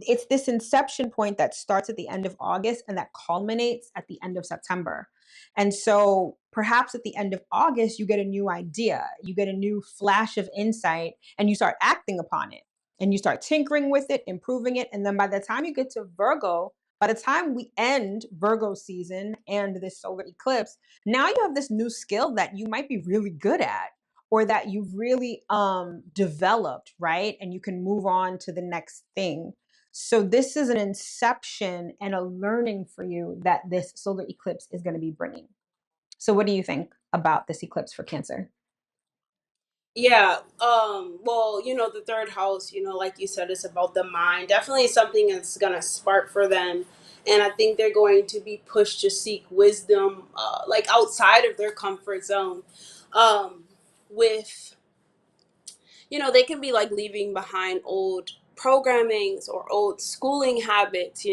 it's this inception point that starts at the end of August and that culminates at the end of September. And so perhaps at the end of August, you get a new idea, you get a new flash of insight, and you start acting upon it and you start tinkering with it, improving it. And then by the time you get to Virgo, by the time we end Virgo season and this solar eclipse, now you have this new skill that you might be really good at or that you've really developed, right? And you can move on to the next thing. So this is an inception and a learning for you that this solar eclipse is going to be bringing. So what do you think about this eclipse for Cancer? Yeah, well, the third house, like you said, is about the mind. Definitely something that's gonna spark for them. And I think they're going to be pushed to seek wisdom, like outside of their comfort zone. Um, with, they can be like leaving behind old programmings or old schooling habits,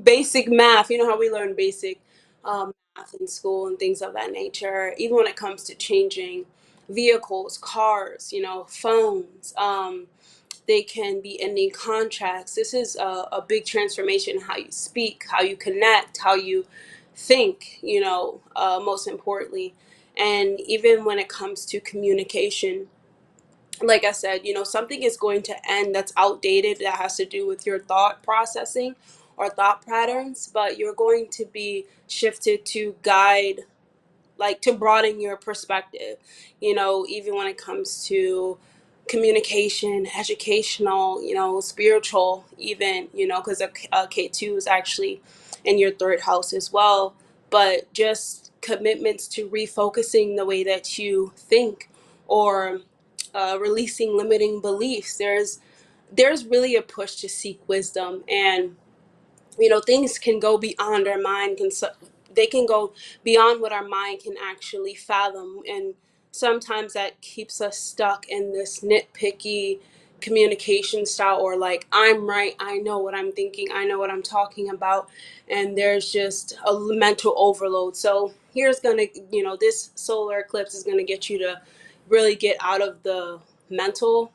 basic math. You know how we learn basic math in school and things of that nature, even when it comes to changing vehicles, cars, phones. They can be ending contracts. This is a big transformation in how you speak, how you connect, how you think, most importantly. And even when it comes to communication, like I said, something is going to end that's outdated, that has to do with your thought processing or thought patterns, but you're going to be shifted to guide, like to broaden your perspective, even when it comes to communication, educational, spiritual, even, because K2 is actually in your third house as well. But just commitments to refocusing the way that you think, or releasing limiting beliefs. There's really a push to seek wisdom, and things can go beyond our mind, they can go beyond what our mind can actually fathom, and sometimes that keeps us stuck in this nitpicky communication style, or like, I'm right, I know what I'm thinking, I know what I'm talking about, and there's just a mental overload. So here's gonna, this solar eclipse is gonna get you to really get out of the mental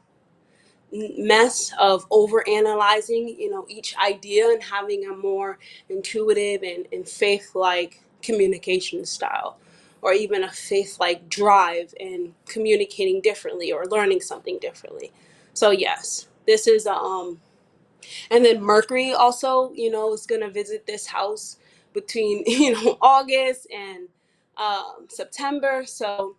mess of over analyzing, each idea, and having a more intuitive and faith like communication style, or even a faith like drive in communicating differently or learning something differently. So yes, this is and then Mercury also, is going to visit this house between August and September. So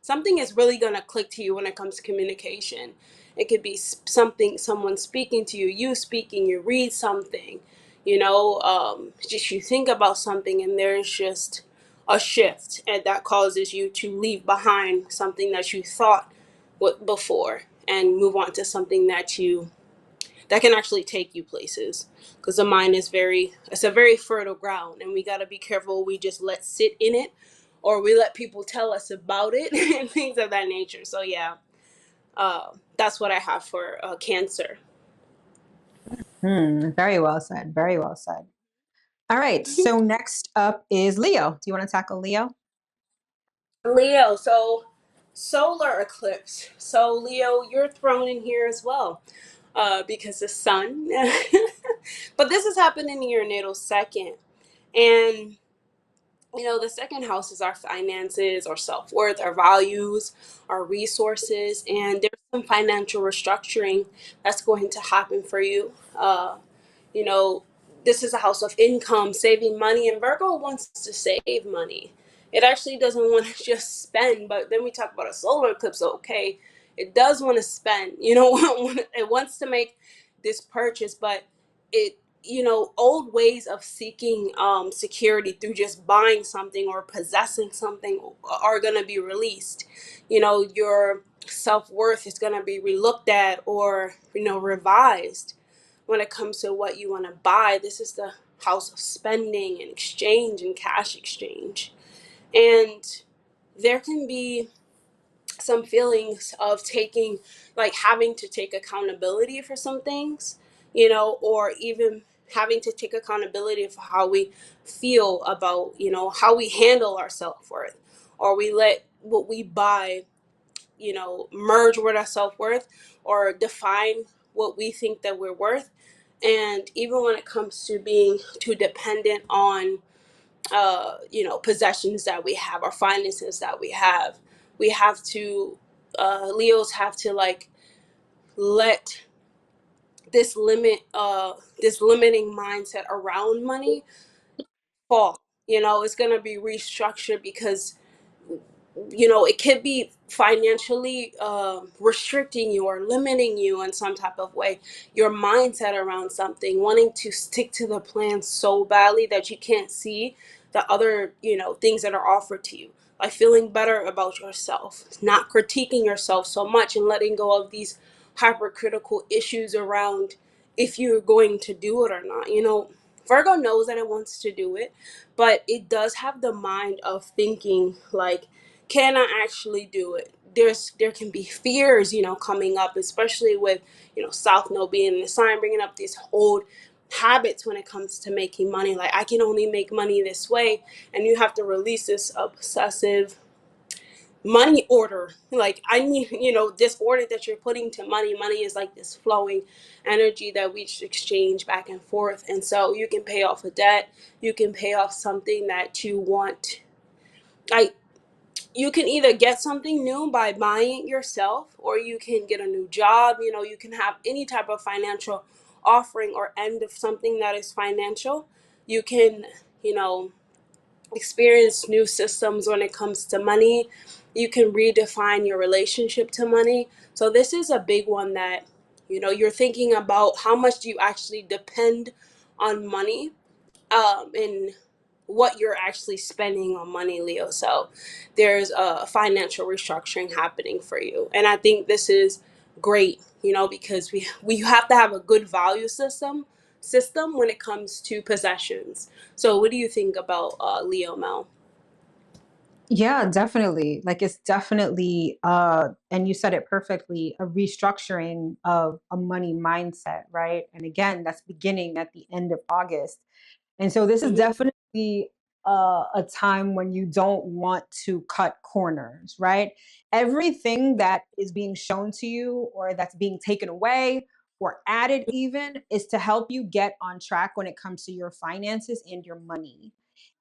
something is really going to click to you when it comes to communication. It could be something, someone speaking to you, you speaking, you read something, just you think about something, and there's just a shift, and that causes you to leave behind something that you thought before, and move on to something that can actually take you places, because the mind is it's a very fertile ground, and we got to be careful we just let sit in it, or we let people tell us about it and things of that nature. So yeah, that's what I have for Cancer. Very well said. Very well said. All right. So next up is Leo. Do you want to tackle Leo? Leo, so solar eclipse. So Leo, you're thrown in here as well, because the sun. But this is happening in your natal second, and the second house is our finances, our self-worth, our values, our resources, and there's some financial restructuring that's going to happen for you. You know, this is a house of income, saving money, and Virgo wants to save money. It actually doesn't want to just spend, but then we talk about a solar eclipse, okay, it does want to spend, it wants to make this purchase, but it, old ways of seeking security through just buying something or possessing something are going to be released. Your self-worth is going to be relooked at, or, revised when it comes to what you want to buy. This is the house of spending and exchange and cash exchange. And there can be some feelings of taking, like having to take accountability for some things, or even having to take accountability for how we feel about, how we handle our self-worth, or we let what we buy, merge with our self-worth, or define what we think that we're worth. And even when it comes to being too dependent on possessions that we have, or finances that we have to Leos have to, like, let this limiting mindset around money fall. It's going to be restructured, because it could be financially restricting you or limiting you in some type of way. Your mindset around something, wanting to stick to the plan so badly that you can't see the other, things that are offered to you. Like feeling better about yourself, not critiquing yourself so much, and letting go of these hypercritical issues around if you're going to do it or not. Virgo knows that it wants to do it, but it does have the mind of thinking like, can I actually do it? There can be fears, coming up, especially with, South Node being in the sign, bringing up these old habits when it comes to making money. Like, I can only make money this way, and you have to release this obsessive money order. Like, I need, this order that you're putting to money. Money is like this flowing energy that we just exchange back and forth. And so you can pay off a debt, you can pay off something that you want. Like, you can either get something new by buying it yourself, or you can get a new job. You can have any type of financial offering or end of something that is financial. You can, you know, experience new systems when it comes to money. You can redefine your relationship to money. So this is a big one that, you're thinking about how much do you actually depend on money, and what you're actually spending on money, Leo. So there's a financial restructuring happening for you. And I think this is great, because we have to have a good value system when it comes to possessions. So what do you think about Leo, Mel? Yeah, definitely. Like it's definitely and you said it perfectly, a restructuring of a money mindset, right? And again, that's beginning at the end of August. And so this is Hmm. definitely a time when you don't want to cut corners, right? Everything that is being shown to you or that's being taken away or added even is to help you get on track when it comes to your finances and your money.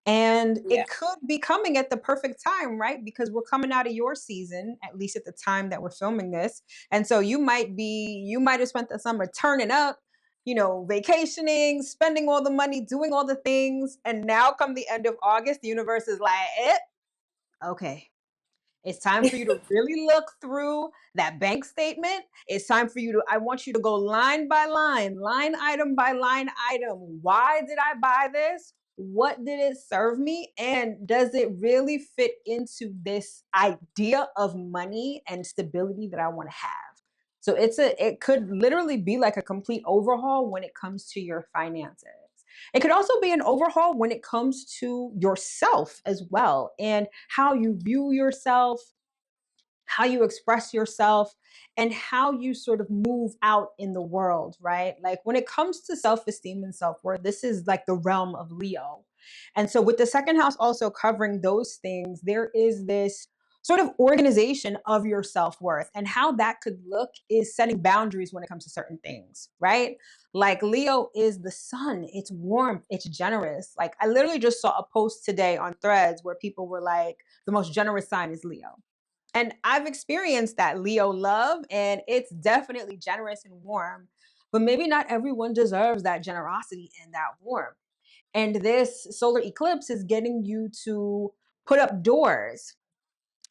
And Yeah. it could be coming at the perfect time, right? Because we're coming out of your season, at least at the time that we're filming this. And so you might have spent the summer turning up, vacationing, spending all the money, doing all the things. And now come the end of August, the universe is like, okay, it's time for you to really look through that bank statement. It's time for you to, I want you to go line by line item by line item. Why did I buy this? What did it serve me? And does it really fit into this idea of money and stability that I want to have? So it could literally be like a complete overhaul when it comes to your finances. It could also be an overhaul when it comes to yourself as well and how you view yourself, how you express yourself, and how you sort of move out in the world, right? Like when it comes to self esteem and self worth, this is like the realm of Leo. And so, with the second house also covering those things, there is this sort of organization of your self worth. And how that could look is setting boundaries when it comes to certain things, right? Like Leo is the sun, it's warm, it's generous. Like I literally just saw a post today on Threads where people were like, the most generous sign is Leo. And I've experienced that Leo love, and it's definitely generous and warm. But maybe not everyone deserves that generosity and that warmth. And this solar eclipse is getting you to put up doors.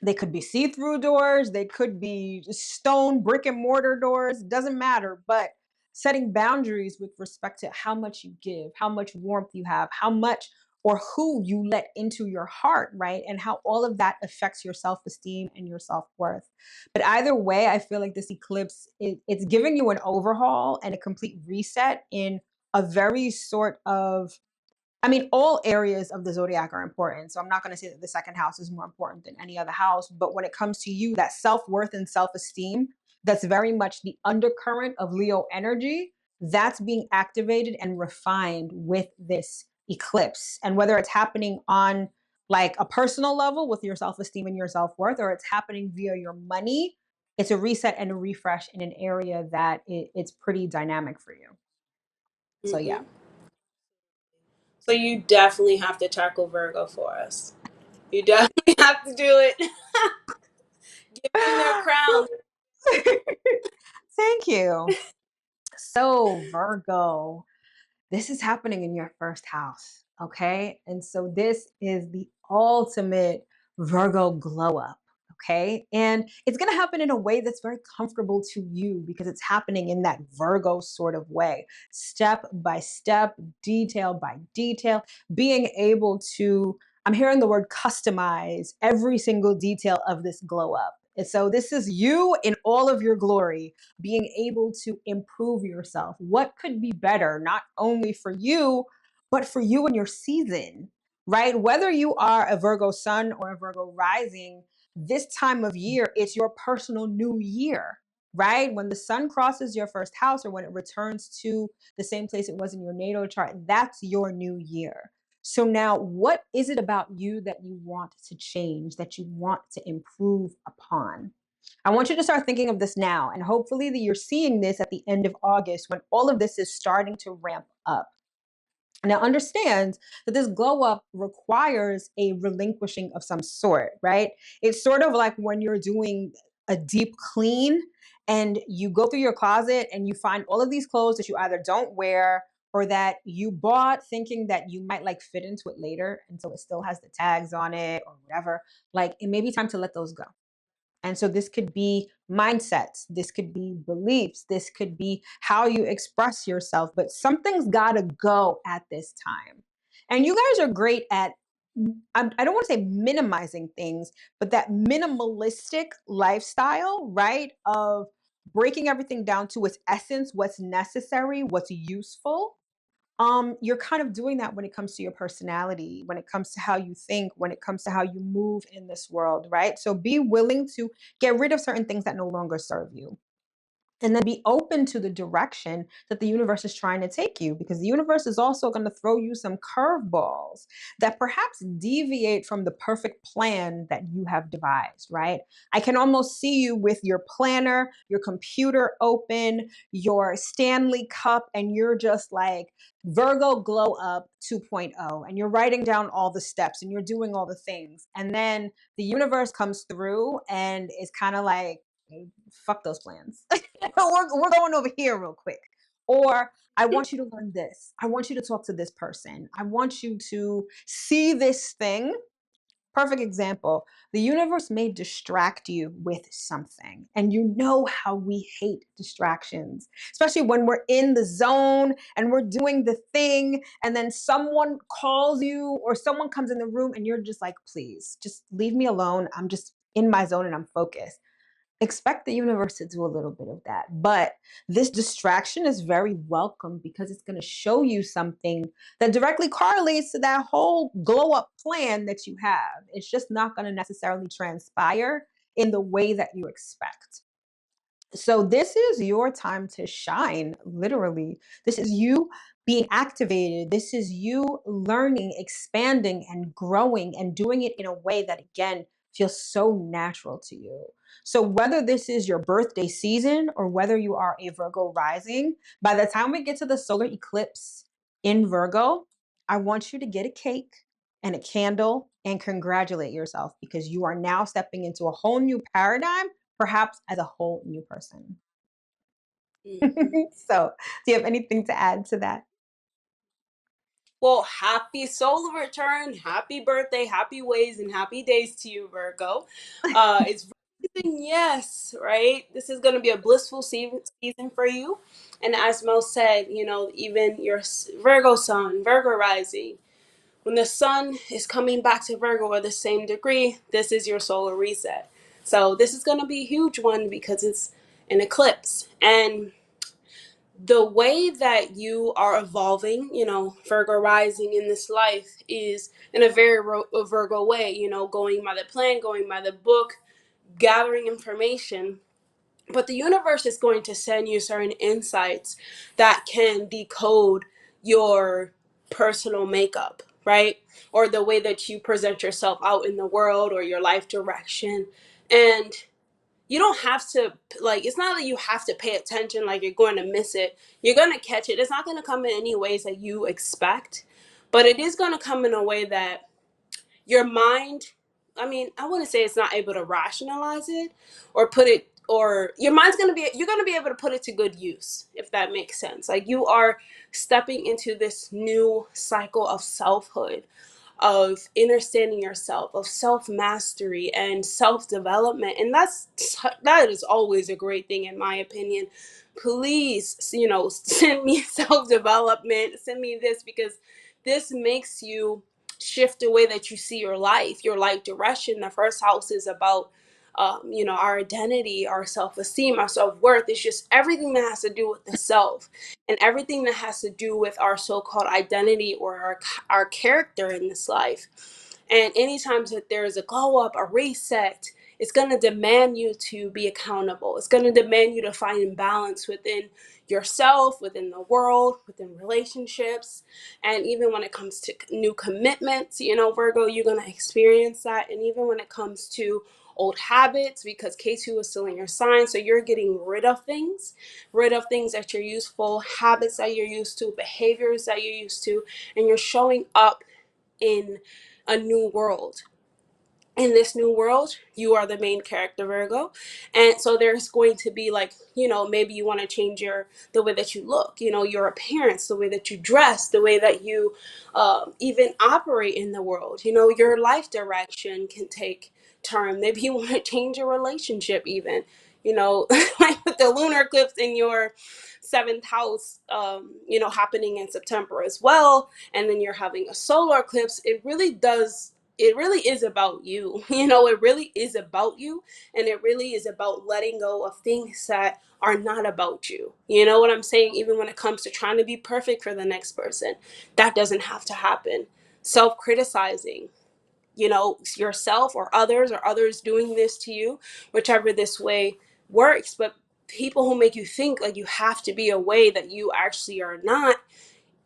They could be see-through doors, they could be stone, brick and mortar doors, doesn't matter, but setting boundaries with respect to how much you give, how much warmth you have, how much or who you let into your heart, right? And how all of that affects your self-esteem and your self-worth. But either way, I feel like this eclipse, it's giving you an overhaul and a complete reset in a very sort of, I mean, all areas of the zodiac are important. So I'm not going to say that the second house is more important than any other house. But when it comes to you, that self worth and self esteem, that's very much the undercurrent of Leo energy. That's being activated and refined with this eclipse. And whether it's happening on like a personal level with your self esteem and your self worth, or it's happening via your money, it's a reset and a refresh in an area that it's pretty dynamic for you. So, yeah. Hmm. So you definitely have to tackle Virgo for us. You definitely have to do it. Give them their crown. Thank you. So, Virgo, this is happening in your first house. Okay. And so, this is the ultimate Virgo glow up. Okay. And it's going to happen in a way that's very comfortable to you because it's happening in that Virgo sort of way, step by step, detail by detail, being able to, I'm hearing the word customize every single detail of this glow up. And so this is you in all of your glory, being able to improve yourself. What could be better, not only for you, but for you and your season, right? Whether you are a Virgo sun or a Virgo rising, this time of year, it's your personal new year, right? When the sun crosses your first house or when it returns to the same place it was in your natal chart, that's your new year. So now, what is it about you that you want to change, that you want to improve upon? I want you to start thinking of this now, and hopefully that you're seeing this at the end of August when all of this is starting to ramp up. Now, understand that this glow up requires a relinquishing of some sort, right? It's sort of like when you're doing a deep clean and you go through your closet and you find all of these clothes that you either don't wear or that you bought thinking that you might like fit into it later. And so it still has the tags on it or whatever. Like it may be time to let those go. And so this could be mindsets, this could be beliefs, this could be how you express yourself, but something's got to go at this time. And you guys are great at, I don't want to say minimizing things, but that minimalistic lifestyle, right? Of breaking everything down to its essence, what's necessary, what's useful, you're kind of doing that when it comes to your personality, when it comes to how you think, when it comes to how you move in this world, right? So be willing to get rid of certain things that no longer serve you, and then be open to the direction that the universe is trying to take you, because the universe is also going to throw you some curveballs that perhaps deviate from the perfect plan that you have devised, right? I can almost see you with your planner, your computer open, your Stanley cup, and you're just like Virgo glow up 2.0, and you're writing down all the steps and you're doing all the things, and then the universe comes through and is kind of like, "Hey, fuck those plans. we're going over here real quick." Or, "I want you to learn this. I want you to talk to this person. I want you to see this thing." Perfect example. The universe may distract you with something. And you know how we hate distractions, especially when we're in the zone and we're doing the thing. And then someone calls you or someone comes in the room and you're just like, please, just leave me alone. I'm just in my zone and I'm focused. Expect the universe to do a little bit of that. But this distraction is very welcome because it's going to show you something that directly correlates to that whole glow up plan that you have. It's just not going to necessarily transpire in the way that you expect. So this is your time to shine, literally. This is you being activated. This is you learning, expanding, and growing and doing it in a way that, again, feels so natural to you. So whether this is your birthday season or whether you are a Virgo rising, by the time we get to the solar eclipse in Virgo, I want you to get a cake and a candle and congratulate yourself because you are now stepping into a whole new paradigm, perhaps as a whole new person. Mhm. So, do you have anything to add to that? Well, happy solar return, happy birthday, happy ways, and happy days to you, Virgo. It's season, yes, right? This is going to be a blissful season for you. And as Mo said, even your Virgo sun, Virgo rising, when the sun is coming back to Virgo or the same degree, this is your solar reset. So this is going to be a huge one because it's an eclipse. And the way that you are evolving, Virgo rising in this life is in a very Virgo way, going by the plan, going by the book, gathering information. But the universe is going to send you certain insights that can decode your personal makeup, right? Or the way that you present yourself out in the world or your life direction. And you don't have to, like, it's not that you have to pay attention like you're going to miss it. You're going to catch it. It's not going to come in any ways that you expect, but it is going to come in a way that your mind, I mean, I wouldn't say it's not able to rationalize it or put it, or your mind's going to be, you're going to be able to put it to good use, if that makes sense. Like, you are stepping into this new cycle of selfhood, of understanding yourself, of self-mastery and self-development. And that is always a great thing in my opinion. Please, send me self-development, send me this, because this makes you shift the way that you see your life direction. The first house is about our identity, our self-esteem, our self-worth. It's just everything that has to do with the self, and everything that has to do with our so-called identity or our character in this life. And anytime that there is a glow up, a reset, it's going to demand you to be accountable. It's going to demand you to find balance within yourself, within the world, within relationships. And even when it comes to new commitments, Virgo, you're going to experience that. And even when it comes to old habits, because K2 is still in your sign, so you're getting rid of things that you're useful, habits that you're used to, behaviors that you're used to, and you're showing up in a new world. In this new world, you are the main character, Virgo. And so there's going to be, like, maybe you want to change the way that you look, your appearance, the way that you dress, the way that you even operate in the world. Your life direction can take turn. Maybe you want to change your relationship even, like with the lunar eclipse in your seventh house, happening in September as well. And then you're having a solar eclipse. It really is about you. It really is about you. And it really is about letting go of things that are not about you. You know what I'm saying? Even when it comes to trying to be perfect for the next person, that doesn't have to happen. Self-criticizing, yourself or others doing this to you, whichever this way works. But people who make you think like you have to be a way that you actually are not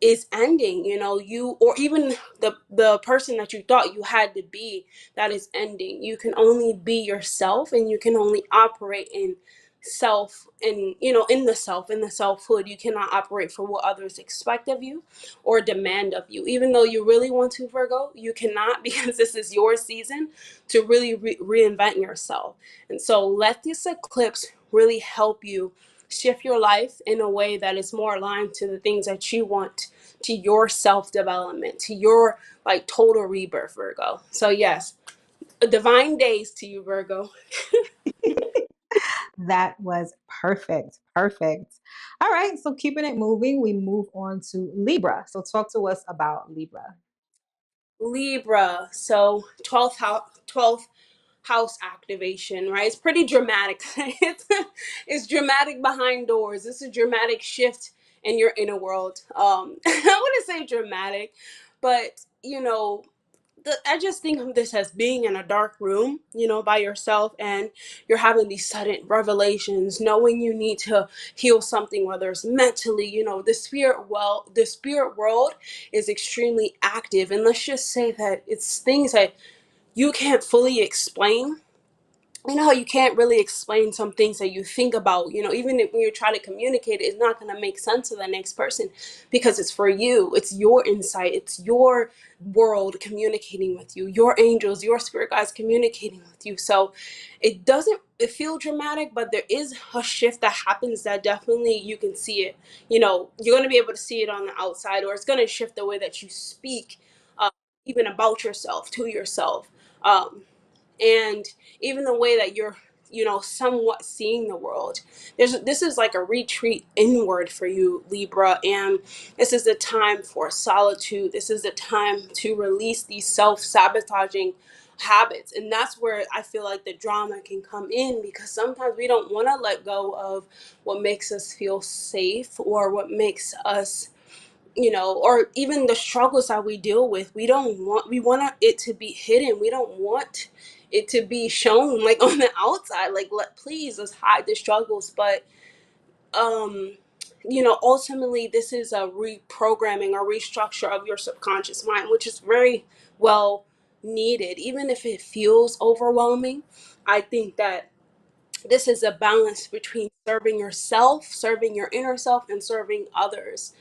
is ending. You, or even the person that you thought you had to be, that is ending. You can only be yourself, and you can only operate in self, and in the selfhood. You cannot operate for what others expect of you or demand of you. Even though you really want to, Virgo, you cannot, because this is your season to really reinvent yourself. And so let this eclipse really help you shift your life in a way that is more aligned to the things that you want, to your self-development, to your like total rebirth, Virgo. So yes, divine days to you, Virgo. That was perfect. Perfect. All right. So keeping it moving, we move on to Libra. So talk to us about Libra. Libra. So 12th house activation, right? It's pretty dramatic. It's dramatic behind doors. This is a dramatic shift in your inner world. I wouldn't say dramatic, but I just think of this as being in a dark room, by yourself, and you're having these sudden revelations, knowing you need to heal something, whether it's mentally. The spirit world is extremely active, and let's just say that it's things that you can't fully explain. How you can't really explain some things that you think about, even if when you're trying to communicate, it's not going to make sense to the next person, because it's for you. It's your insight. It's your world communicating with you, your angels, your spirit guides communicating with you. So it feel dramatic, but there is a shift that happens that definitely you can see it. You're going to be able to see it on the outside, or it's going to shift the way that you speak, even about yourself, to yourself. And even the way that you're somewhat seeing the world. This is like a retreat inward for you, Libra, and this is the time for solitude. This is the time to release these self-sabotaging habits. And that's where I feel like the drama can come in, because sometimes we don't want to let go of what makes us feel safe, or what makes us, or even the struggles that we deal with. We want it to be hidden. We don't want it to be shown, like, on the outside. Like, let's hide the struggles. But um ultimately, this is a reprogramming or restructure of your subconscious mind, which is very well needed. Even if it feels overwhelming, I think that this is a balance between serving yourself, serving your inner self, and serving others.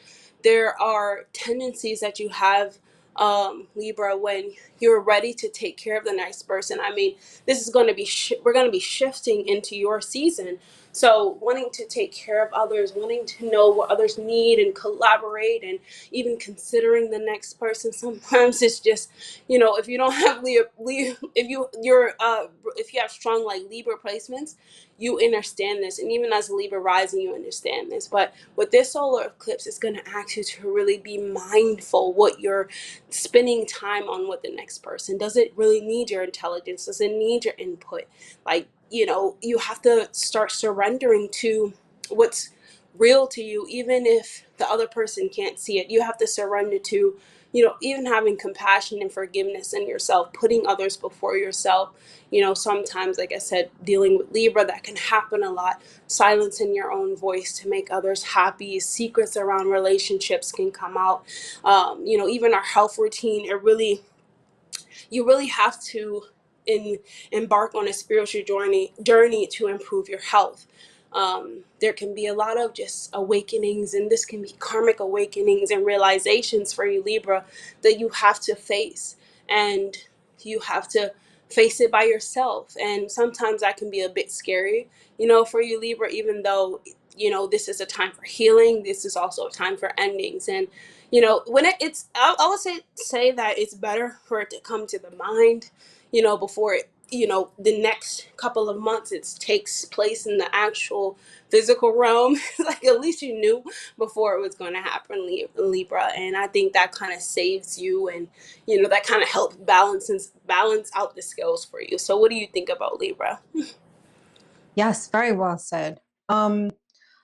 There are tendencies that you have, Libra, when you're ready to take care of the next person. I mean, this is going to be we're going to be shifting into your season So wanting to take care of others, wanting to know what others need and collaborate, and even considering the next person, sometimes it's just, if you don't have if you have strong like Libra placements, you understand this. And even as a Libra rising, you understand this. But with this solar eclipse, it's going to ask you to really be mindful what you're spending time on with the next person. Does it really need your intelligence? Does it need your input? Like, you have to start surrendering to what's real to you, even if the other person can't see it. You have to surrender to, even having compassion and forgiveness in yourself, putting others before yourself. Sometimes, like I said, dealing with Libra, that can happen a lot. Silencing your own voice to make others happy. Secrets around relationships can come out. Even our health routine, you really have to embark on a spiritual journey to improve your health. There can be a lot of just awakenings, and this can be karmic awakenings and realizations for you, Libra, that you have to face, and you have to face it by yourself. And sometimes that can be a bit scary, for you, Libra, even though, this is a time for healing. This is also a time for endings. And when I would say that it's better for it to come to the mind, before it, the next couple of months it takes place in the actual physical realm. Like, at least you knew before it was going to happen, Libra. And I think that kind of saves you, and that kind of helps balance out the scales for you. So what do you think about Libra? Yes, very well said.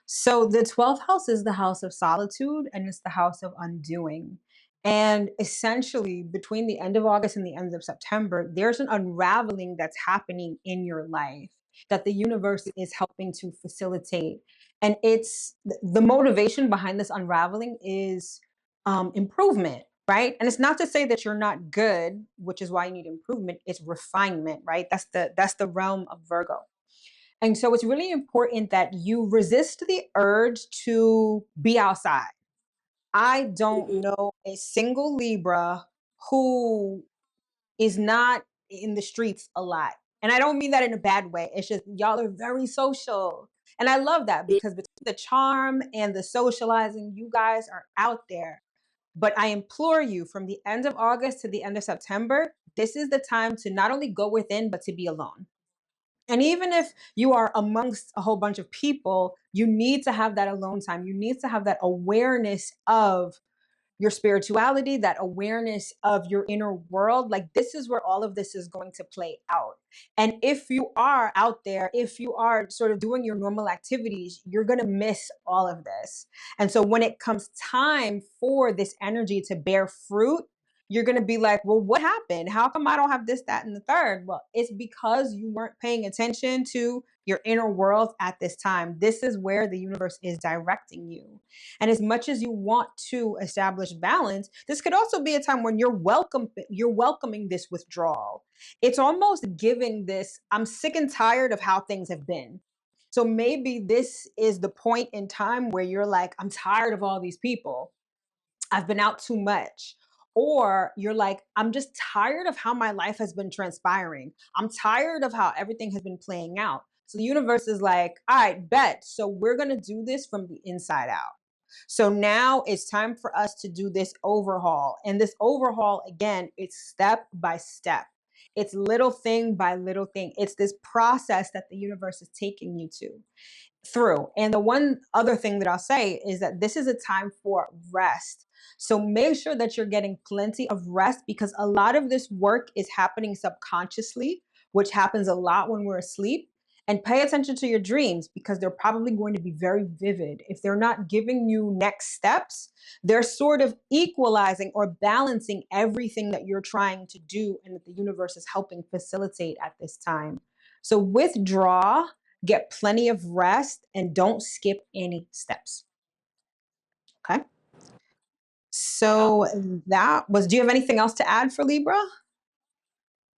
So the 12th house is the house of solitude, and it's the house of undoing. And essentially, between the end of August and the end of September, there's an unraveling that's happening in your life that the universe is helping to facilitate. And it's the motivation behind this unraveling is improvement, right? And it's not to say that you're not good, which is why you need improvement. It's refinement, right? That's the realm of Virgo. And so it's really important that you resist the urge to be outside. I don't Hmm. know a single Libra who is not in the streets a lot. And I don't mean that in a bad way. It's just y'all are very social. And I love that because between the charm and the socializing, you guys are out there. But I implore you, from the end of August to the end of September, this is the time to not only go within, but to be alone. And even if you are amongst a whole bunch of people, you need to have that alone time. You need to have that awareness of your spirituality, that awareness of your inner world. Like, this is where all of this is going to play out. And if you are out there, if you are sort of doing your normal activities, you're going to miss all of this. And so when it comes time for this energy to bear fruit, you're going to be like, well, what happened? How come I don't have this, that, and the third? Well, it's because you weren't paying attention to your inner world at this time. This is where the universe is directing you. And as much as you want to establish balance, this could also be a time when you're welcoming this withdrawal. It's almost giving this, I'm sick and tired of how things have been. So maybe this is the point in time where you're like, I'm tired of all these people. I've been out too much. Or you're like, I'm just tired of how my life has been transpiring. I'm tired of how everything has been playing out. So the universe is like, all right, bet. So we're going to do this from the inside out. So now it's time for us to do this overhaul. And this overhaul, again, it's step by step. It's little thing by little thing. It's this process that the universe is taking you to through. And the one other thing that I'll say is that this is a time for rest. So make sure that you're getting plenty of rest, because a lot of this work is happening subconsciously, which happens a lot when we're asleep. And pay attention to your dreams, because they're probably going to be very vivid. If they're not giving you next steps, they're sort of equalizing or balancing everything that you're trying to do and that the universe is helping facilitate at this time. So withdraw, get plenty of rest, and don't skip any steps. Okay. Yeah. So do you have anything else to add for Libra?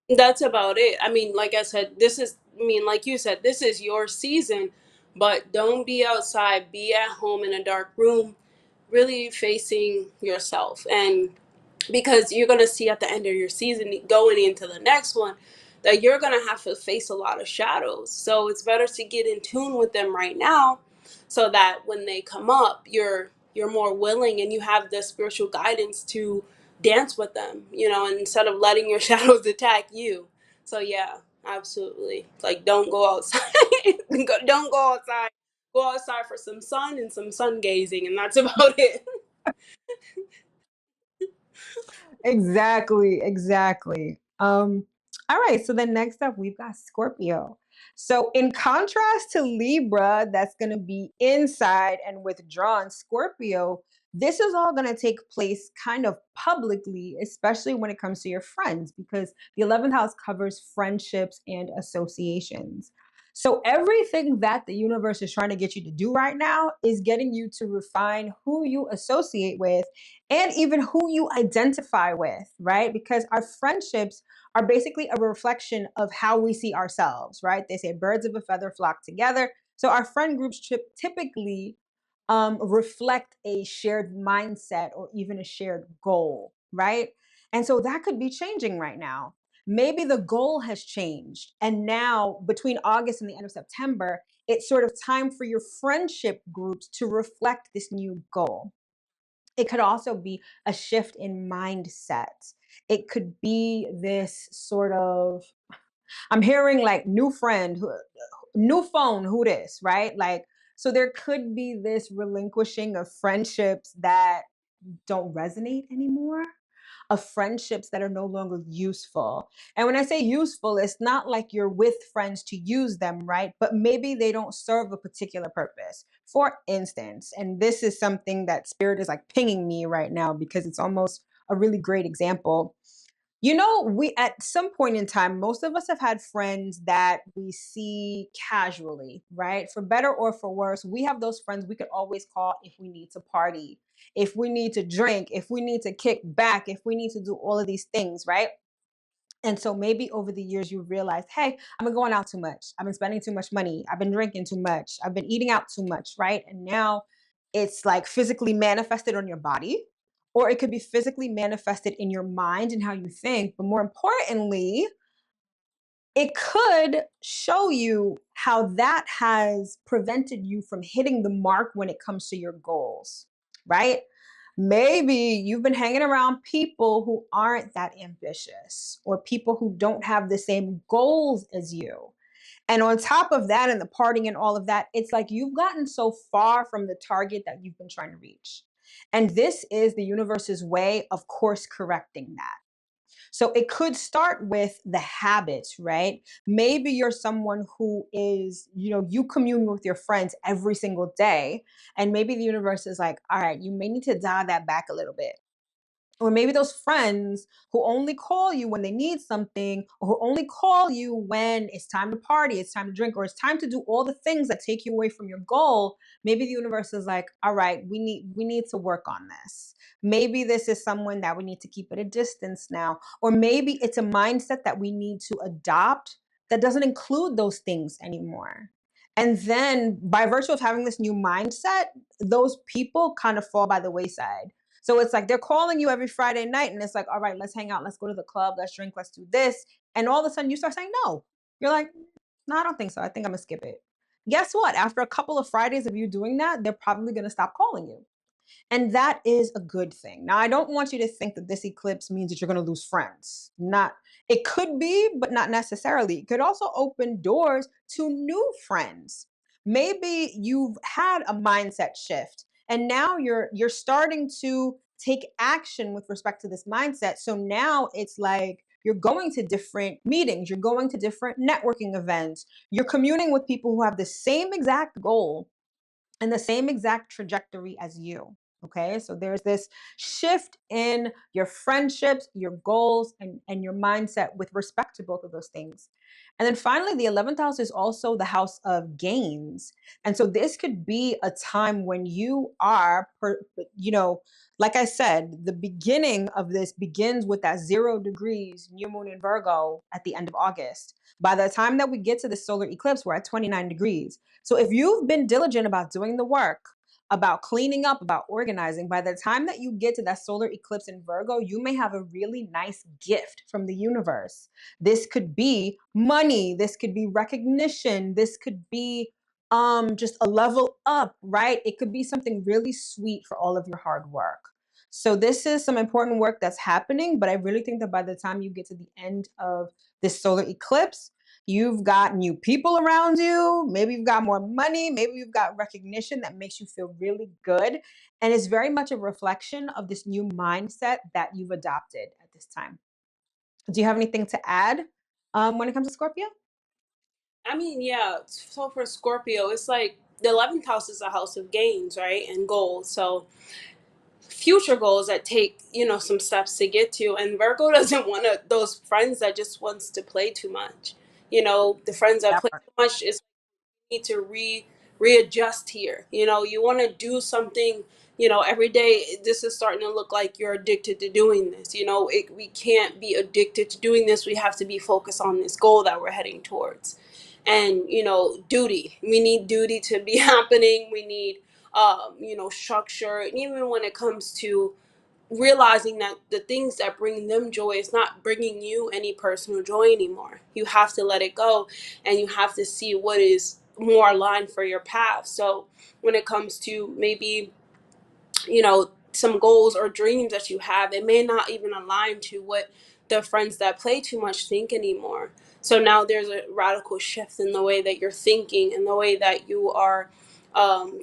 That's about it. I mean, like I said, like you said, this is your season, but don't be outside, be at home in a dark room, really facing yourself. And because you're going to see at the end of your season, going into the next one, that you're going to have to face a lot of shadows. So it's better to get in tune with them right now, so that when they come up, you're more willing and you have the spiritual guidance to dance with them, you know, instead of letting your shadows attack you. So yeah, absolutely. Like, don't go outside. Don't go outside. Go outside for some sun and some sun gazing, and that's about it. Exactly, exactly. All right, so then next up we've got Scorpio. So in contrast to Libra, that's going to be inside and withdrawn, Scorpio, this is all going to take place kind of publicly, especially when it comes to your friends, because the 11th house covers friendships and associations. So everything that the universe is trying to get you to do right now is getting you to refine who you associate with and even who you identify with, right? Because our friendships are basically a reflection of how we see ourselves, right? They say birds of a feather flock together. So our friend groups typically reflect a shared mindset or even a shared goal, right? And so that could be changing right now. Maybe the goal has changed. And now, between August and the end of September, it's sort of time for your friendship groups to reflect this new goal. It could also be a shift in mindset. It could be this sort of, I'm hearing like new friend, new phone, who this, right? Like, so there could be this relinquishing of friendships that don't resonate anymore, of friendships that are no longer useful. And when I say useful, it's not like you're with friends to use them, right? But maybe they don't serve a particular purpose. For instance, and this is something that Spirit is like pinging me right now because it's almost a really great example. You know, we at some point in time, most of us have had friends that we see casually, right? For better or for worse, we have those friends we could always call if we need to party, if we need to drink, if we need to kick back, if we need to do all of these things, right? And so maybe over the years you realize, hey, I've been going out too much. I've been spending too much money. I've been drinking too much. I've been eating out too much, right? And now it's like physically manifested on your body, or it could be physically manifested in your mind and how you think. But more importantly, it could show you how that has prevented you from hitting the mark when it comes to your goals, right? Maybe you've been hanging around people who aren't that ambitious or people who don't have the same goals as you. And on top of that, and the partying and all of that, it's like you've gotten so far from the target that you've been trying to reach. And this is the universe's way of course correcting that. So it could start with the habits, right? Maybe you're someone who is, you know, you commune with your friends every single day. And maybe the universe is like, all right, you may need to dial that back a little bit. Or maybe those friends who only call you when they need something, or who only call you when it's time to party, it's time to drink, or it's time to do all the things that take you away from your goal. Maybe the universe is like, all right, we need to work on this. Maybe this is someone that we need to keep at a distance now. Or maybe it's a mindset that we need to adopt that doesn't include those things anymore. And then by virtue of having this new mindset, those people kind of fall by the wayside. So it's like they're calling you every Friday night and it's like, all right, let's hang out, let's go to the club, let's drink, let's do this. And all of a sudden you start saying no. You're like, no, I don't think so. I think I'm gonna skip it. Guess what? After a couple of Fridays of you doing that, they're probably gonna stop calling you. And that is a good thing. Now, I don't want you to think that this eclipse means that you're going to lose friends. Not, it could be, but not necessarily. It could also open doors to new friends. Maybe you've had a mindset shift and now you're starting to take action with respect to this mindset. So now it's like you're going to different meetings, you're going to different networking events, you're communing with people who have the same exact goal and the same exact trajectory as you. Okay, so there's this shift in your friendships, your goals, and your mindset with respect to both of those things. And then finally, the 11th house is also the house of gains. And so this could be a time when you are, you know, like I said, the beginning of this begins with that 0 degrees new moon in Virgo at the end of August. By the time that we get to the solar eclipse, we're at 29 degrees. So if you've been diligent about doing the work, about cleaning up, about organizing. By the time that you get to that solar eclipse in Virgo, you may have a really nice gift from the universe. This could be money, this could be recognition, this could be just a level up, right? It could be something really sweet for all of your hard work. So this is some important work that's happening, but I really think that by the time you get to the end of this solar eclipse, you've got new people around you. Maybe you've got more money. Maybe you've got recognition that makes you feel really good. And it's very much a reflection of this new mindset that you've adopted at this time. Do you have anything to add when it comes to Scorpio? I mean, yeah. So for Scorpio, it's like the 11th house is a house of gains, right? And goals. So future goals that take, some steps to get to. And Virgo doesn't want those friends that just wants to play too much. The friends that That play part. too much is need to readjust here. You want to do something, every day. This is starting to look like you're addicted to doing this. We can't be addicted to doing this. We have to be focused on this goal that we're heading towards. And duty, we need duty to be happening. We need structure. And even when it comes to realizing that the things that bring them joy is not bringing you any personal joy anymore. You have to let it go, and you have to see what is more aligned for your path. So when it comes to maybe some goals or dreams that you have, it may not even align to what the friends that play too much think anymore. So now there's a radical shift in the way that you're thinking and the way that you are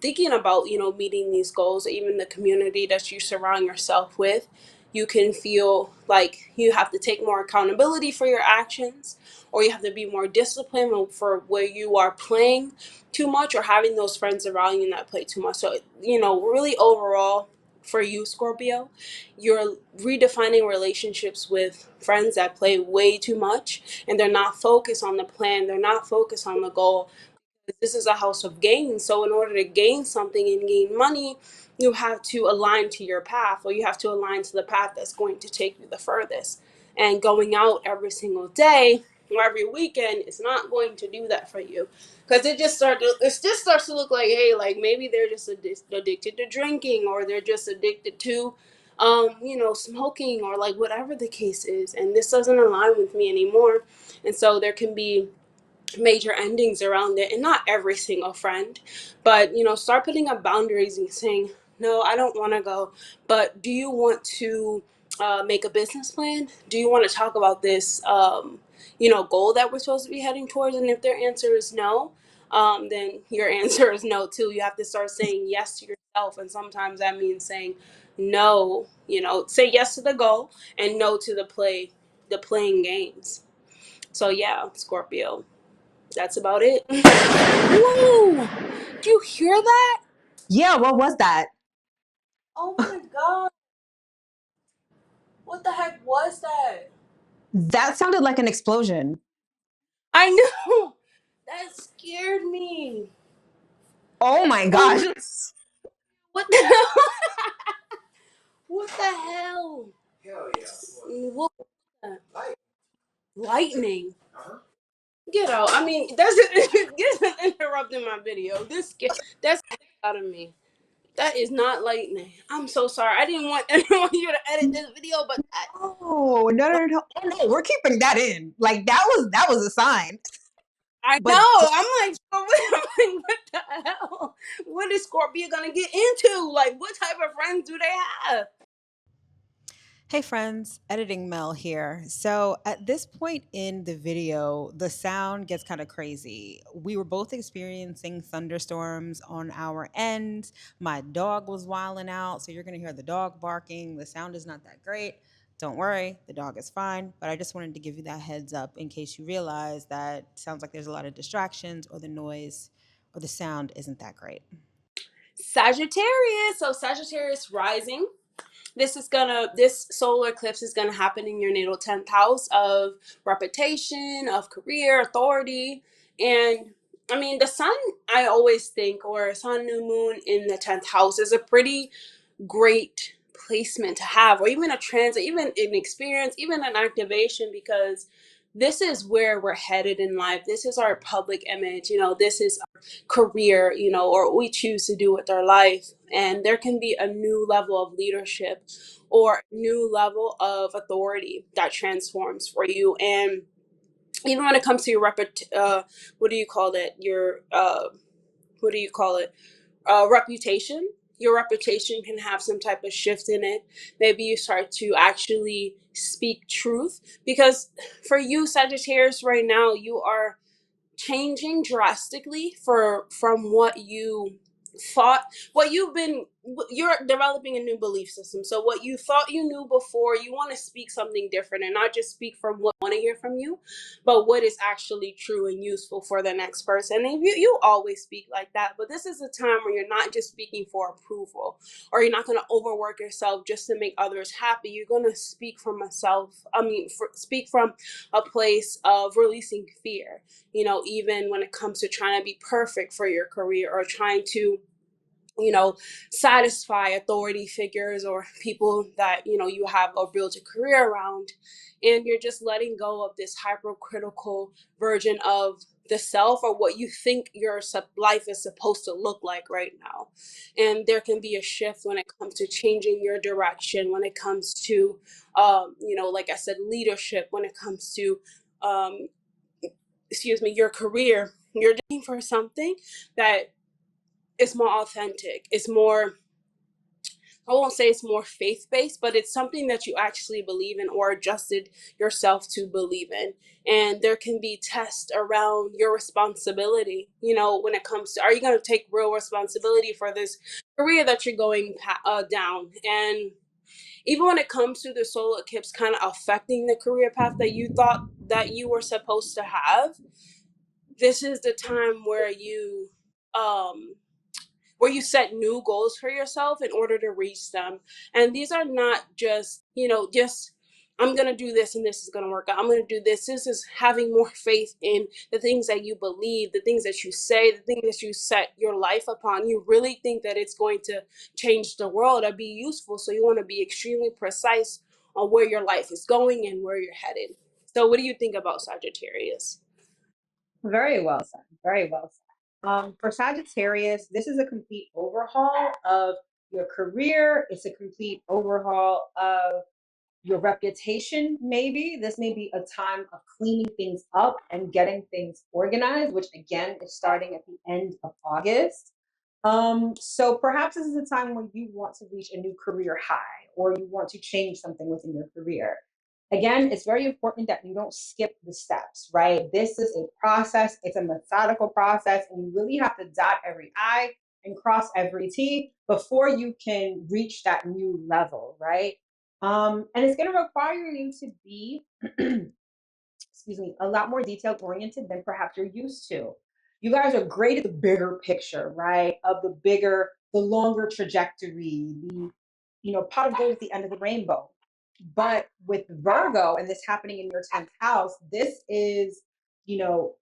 thinking about meeting these goals. Even the community that you surround yourself with, you can feel like you have to take more accountability for your actions, or you have to be more disciplined for where you are playing too much or having those friends around you that play too much. So really overall, for you, Scorpio, you're redefining relationships with friends that play way too much, and they're not focused on the plan, they're not focused on the goal. This is a house of gain. So in order to gain something and gain money, you have to align to your path, or you have to align to the path that's going to take you the furthest. And going out every single day or every weekend is not going to do that for you, because it just starts to look like, hey, like maybe they're just addicted to drinking, or they're just addicted to smoking, or like whatever the case is, and this doesn't align with me anymore. And so there can be major endings around it. And not every single friend, but start putting up boundaries and saying, no, I don't want to go, but do you want to make a business plan? Do you want to talk about this goal that we're supposed to be heading towards? And if their answer is no, then your answer is no too. You have to start saying yes to yourself, and sometimes that means saying no. Say yes to the goal and no to the playing games. So yeah, Scorpio, that's about it. Whoa! Do you hear that? Yeah, what was that? Oh my god. What the heck was that? That sounded like an explosion. I know. That scared me. Oh my Oh gosh. my, what the hell? What the hell? Hell yeah. What was that? Lightning. Get out. I mean, that's interrupting my video. That's out of me. That is not lightning. I'm so sorry. I didn't want anyone you to edit this video, but Oh, no, no, no. Oh no, we're keeping that in. Like that was a sign. I But know. I'm like, what the hell? What is Scorpio gonna get into? Like, what type of friends do they have? hey friends, editing Mel here. So at this point in the video, the sound gets kind of crazy. We were both experiencing thunderstorms on our end. My dog was wilding out, so you're gonna hear the dog barking. The sound is not that great. Don't worry, the dog is fine. But I just wanted to give you that heads up in case you realize that sounds like there's a lot of distractions, or the noise or the sound isn't that great. Sagittarius. So Sagittarius rising. This solar eclipse is gonna happen in your natal 10th house of reputation, of career, authority. And I mean, the sun, I always think, or sun, new moon in the 10th house is a pretty great placement to have, or even a transit, even an experience, even an activation, because this is where we're headed in life. This is our public image, this is our career, or what we choose to do with our life. And there can be a new level of leadership or a new level of authority that transforms for you. And even when it comes to your what do you call it? Your what do you call it? Reputation. Your reputation can have some type of shift in it. Maybe you start to actually speak truth, because for you, Sagittarius, right now, you are changing drastically from what you thought, you're developing a new belief system. So what you thought you knew before, you want to speak something different, and not just speak from what I want to hear from you, but what is actually true and useful for the next person. And you always speak like that, but this is a time where you're not just speaking for approval, or you're not going to overwork yourself just to make others happy. You're going to speak from speak from a place of releasing fear, even when it comes to trying to be perfect for your career, or trying to, satisfy authority figures or people that, you have or build a career around. And you're just letting go of this hypercritical version of the self, or what you think your life is supposed to look like right now. And there can be a shift when it comes to changing your direction, when it comes to, like I said, leadership, when it comes to, um, your career. You're looking for something that is more authentic. It's more, I won't say it's more faith based, but it's something that you actually believe in, or adjusted yourself to believe in. And there can be tests around your responsibility, when it comes to, are you going to take real responsibility for this career that you're going down? And even when it comes to the solar eclipse kind of affecting the career path that you thought that you were supposed to have, this is the time um where you set new goals for yourself in order to reach them. And these are not just, just, I'm going to do this and this is going to work out, I'm going to do this. This is having more faith in the things that you believe, the things that you say, the things that you set your life upon. You really think that it's going to change the world or be useful, so you want to be extremely precise on where your life is going and where you're headed. So what do you think about Sagittarius? Very well said. Very well said. For Sagittarius, this is a complete overhaul of your career. It's a complete overhaul of your reputation. Maybe this may be a time of cleaning things up and getting things organized, which again is starting at the end of August. So perhaps this is a time when you want to reach a new career high, or you want to change something within your career. Again, it's very important that you don't skip the steps, right? This is a process, it's a methodical process, and you really have to dot every I and cross every T before you can reach that new level, right? And it's going to require you to be, excuse me, a lot more detail oriented than perhaps you're used to. You guys are great at the bigger picture, right? Of the longer trajectory, pot of gold at the end of the rainbow. But with Virgo and this happening in your 10th house, this is,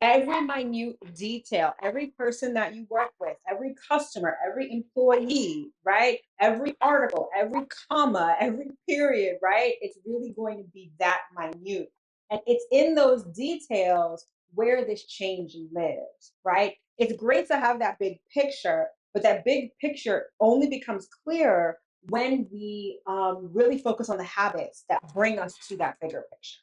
every minute detail, every person that you work with, every customer, every employee, right? Every article, every comma, every period, right? It's really going to be that minute. And it's in those details where this change lives, right? It's great to have that big picture, but that big picture only becomes clearer when we really focus on the habits that bring us to that bigger picture.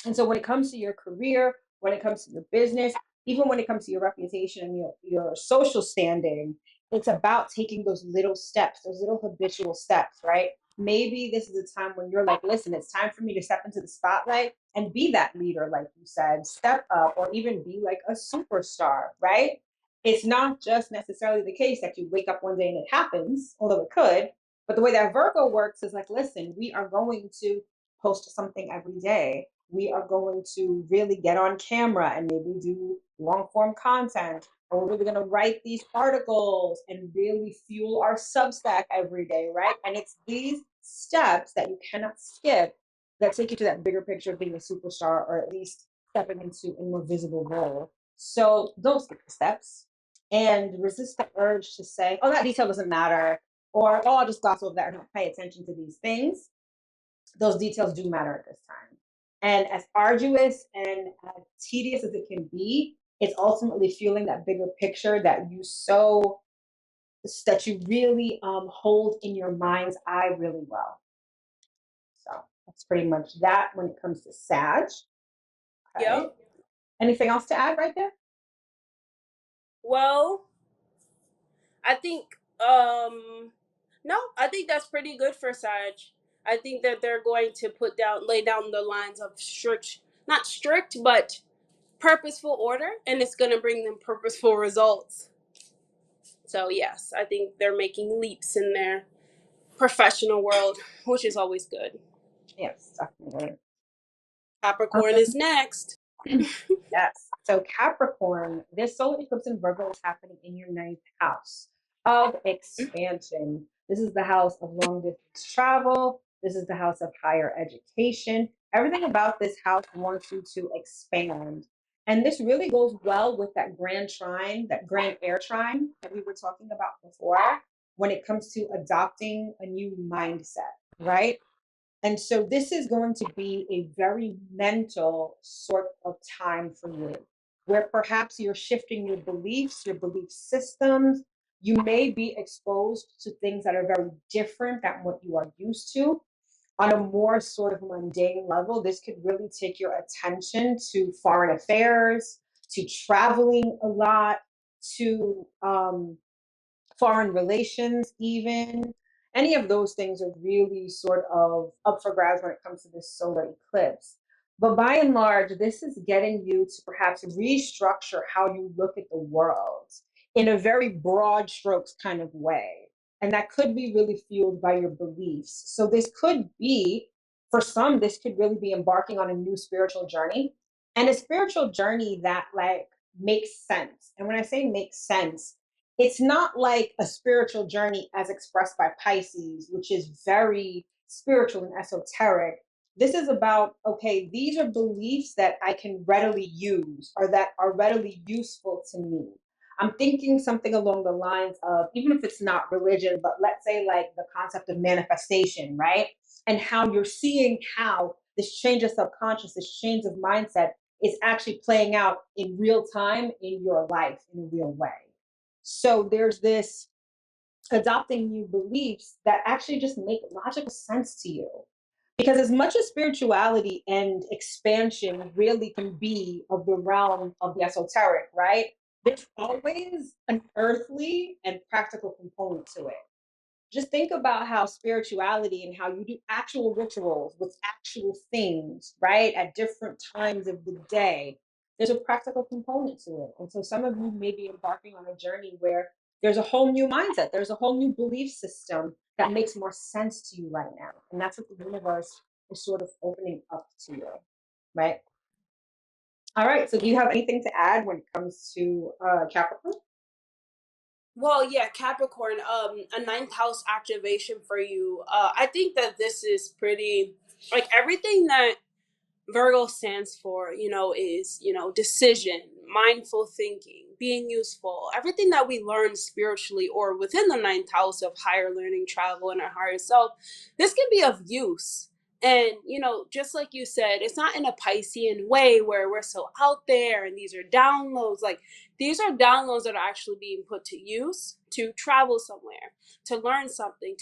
And so when it comes to your career, when it comes to your business, even when it comes to your reputation and your social standing, it's about taking those little steps, those little habitual steps, right? Maybe this is a time when you're like, listen, it's time for me to step into the spotlight and be that leader, like you said, step up, or even be like a superstar, right? It's not just necessarily the case that you wake up one day and it happens, although it could. But the way that Virgo works is like, listen, we are going to post something every day. We are going to really get on camera and maybe do long form content. Or we're really going to write these articles and really fuel our Substack every day, right? And it's these steps that you cannot skip that take you to that bigger picture of being a superstar, or at least stepping into a more visible role. So don't skip the steps and resist the urge to say, oh, that detail doesn't matter, or oh, I'll just gloss over that and not pay attention to these things. Those details do matter at this time. And as arduous and as tedious as it can be, it's ultimately fueling that bigger picture that you really hold in your mind's eye really well. So that's pretty much that when it comes to Sag. Okay. Yep. Anything else to add right there? Well, I think no, I think that's pretty good for Sag. I think that they're going to lay down the lines of strict, not strict, but purposeful order, and it's going to bring them purposeful results. So yes, I think they're making leaps in their professional world, which is always good. Yes, definitely. Capricorn is next. Yes. So Capricorn, this solar eclipse in Virgo is happening in your ninth house of expansion. This is the house of long distance travel. This is the house of higher education. Everything about this house wants you to expand. And this really goes well with that grand trine, that grand air trine that we were talking about before when it comes to adopting a new mindset, right? And so this is going to be a very mental sort of time for you, where perhaps you're shifting your beliefs, your belief systems. You may be exposed to things that are very different than what you are used to. On a more sort of mundane level, this could really take your attention to foreign affairs, to traveling a lot, to foreign relations, even. Any of those things are really sort of up for grabs when it comes to this solar eclipse. But by and large, this is getting you to perhaps restructure how you look at the world in a very broad strokes kind of way. And that could be really fueled by your beliefs. So this could be, for some, this could really be embarking on a new spiritual journey, and a spiritual journey that like makes sense. And when I say makes sense, it's not like a spiritual journey as expressed by Pisces, which is very spiritual and esoteric. This is about, okay, these are beliefs that I can readily use or that are readily useful to me. I'm thinking something along the lines of, even if it's not religion, but let's say like the concept of manifestation, right? And how you're seeing how this change of subconscious, this change of mindset is actually playing out in real time in your life in a real way. So there's this adopting new beliefs that actually just make logical sense to you. Because as much as spirituality and expansion really can be of the realm of the esoteric, right? There's always an earthly and practical component to it. Just think about how spirituality and how you do actual rituals with actual things, right? At different times of the day. There's a practical component to it. And so some of you may be embarking on a journey where there's a whole new mindset, there's a whole new belief system that makes more sense to you right now. And that's what the universe is sort of opening up to you, right? All right. So do you have anything to add when it comes to Capricorn? Well, yeah, Capricorn, a ninth house activation for you. I think that this is pretty, like everything that Virgo stands for, is, decision, mindful thinking, being useful, everything that we learn spiritually or within the ninth house of higher learning, travel, and our higher self. This can be of use. And, just like you said, it's not in a Piscean way where we're so out there and these are downloads. Like, these are downloads that are actually being put to use to travel somewhere, to learn something,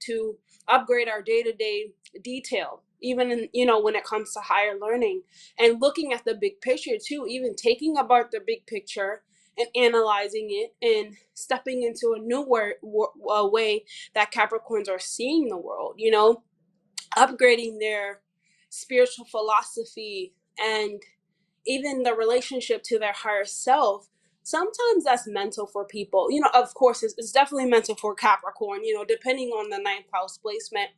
to upgrade our day-to-day detail, even in, when it comes to higher learning, and looking at the big picture too, even taking about the big picture and analyzing it and stepping into a new way that Capricorns are seeing the world, upgrading their spiritual philosophy and even the relationship to their higher self. Sometimes that's mental for people, of course it's definitely mental for Capricorn, depending on the ninth house placement.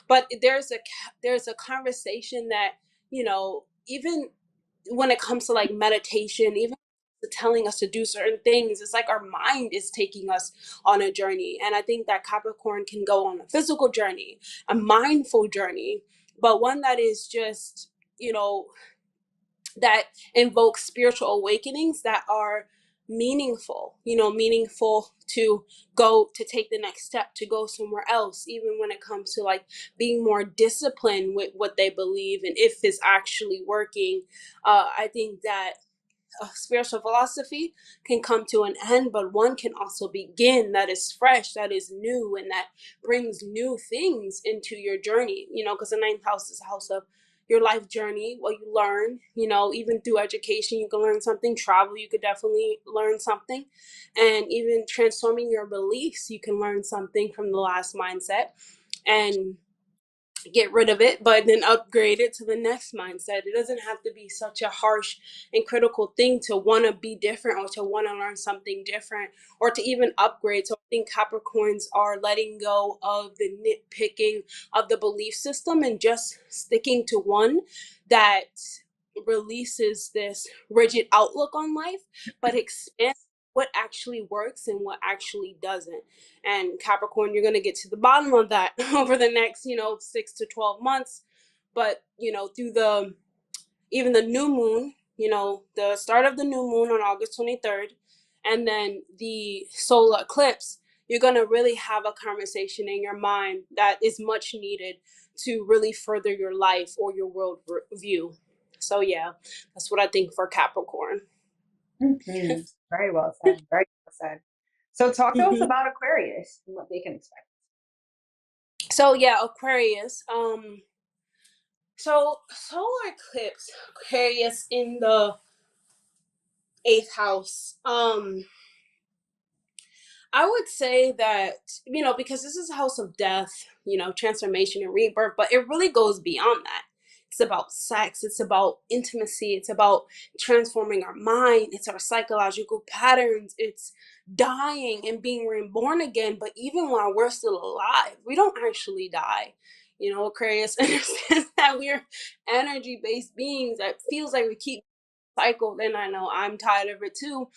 But there's a conversation that, even when it comes to like meditation, even telling us to do certain things, it's like our mind is taking us on a journey. And I think that Capricorn can go on a physical journey, a mindful journey, but one that is just, that invokes spiritual awakenings that are meaningful, you know, meaningful to go to take the next step, to go somewhere else, even when it comes to like being more disciplined with what they believe and if it's actually working. I think that spiritual philosophy can come to an end, but one can also begin that is fresh, that is new, and that brings new things into your journey, you know, because the ninth house is a house of your life journey, what you learn, you know, even through education, you can learn something, travel, you could definitely learn something, and even transforming your beliefs, you can learn something from the last mindset and get rid of it, but then upgrade it to the next mindset. It doesn't have to be such a harsh and critical thing to want to be different or to want to learn something different or to even upgrade. So I think Capricorns are letting go of the nitpicking of the belief system and just sticking to one that releases this rigid outlook on life, but expands what actually works and what actually doesn't. And Capricorn, you're going to get to the bottom of that over the next, you know, 6 to 12 months. But, you know, through the, even the new moon, you know, the start of the new moon on August 23rd, and then the solar eclipse, you're going to really have a conversation in your mind that is much needed to really further your life or your world view. So yeah, that's what I think for Capricorn. Mhm. Very well said. Very well said. So talk to us hmm about Aquarius and what they can expect. So yeah, Aquarius. So solar eclipse, Aquarius in the eighth house. I would say that, you know, because this is a house of death, you know, transformation and rebirth, but it really goes beyond that. It's about sex, it's about intimacy, it's about transforming our mind, it's our psychological patterns, it's dying and being reborn again. But even while we're still alive, we don't actually die. You know, Aquarius understands that we're energy based beings that feels like we keep cycle, then I know I'm tired of it too.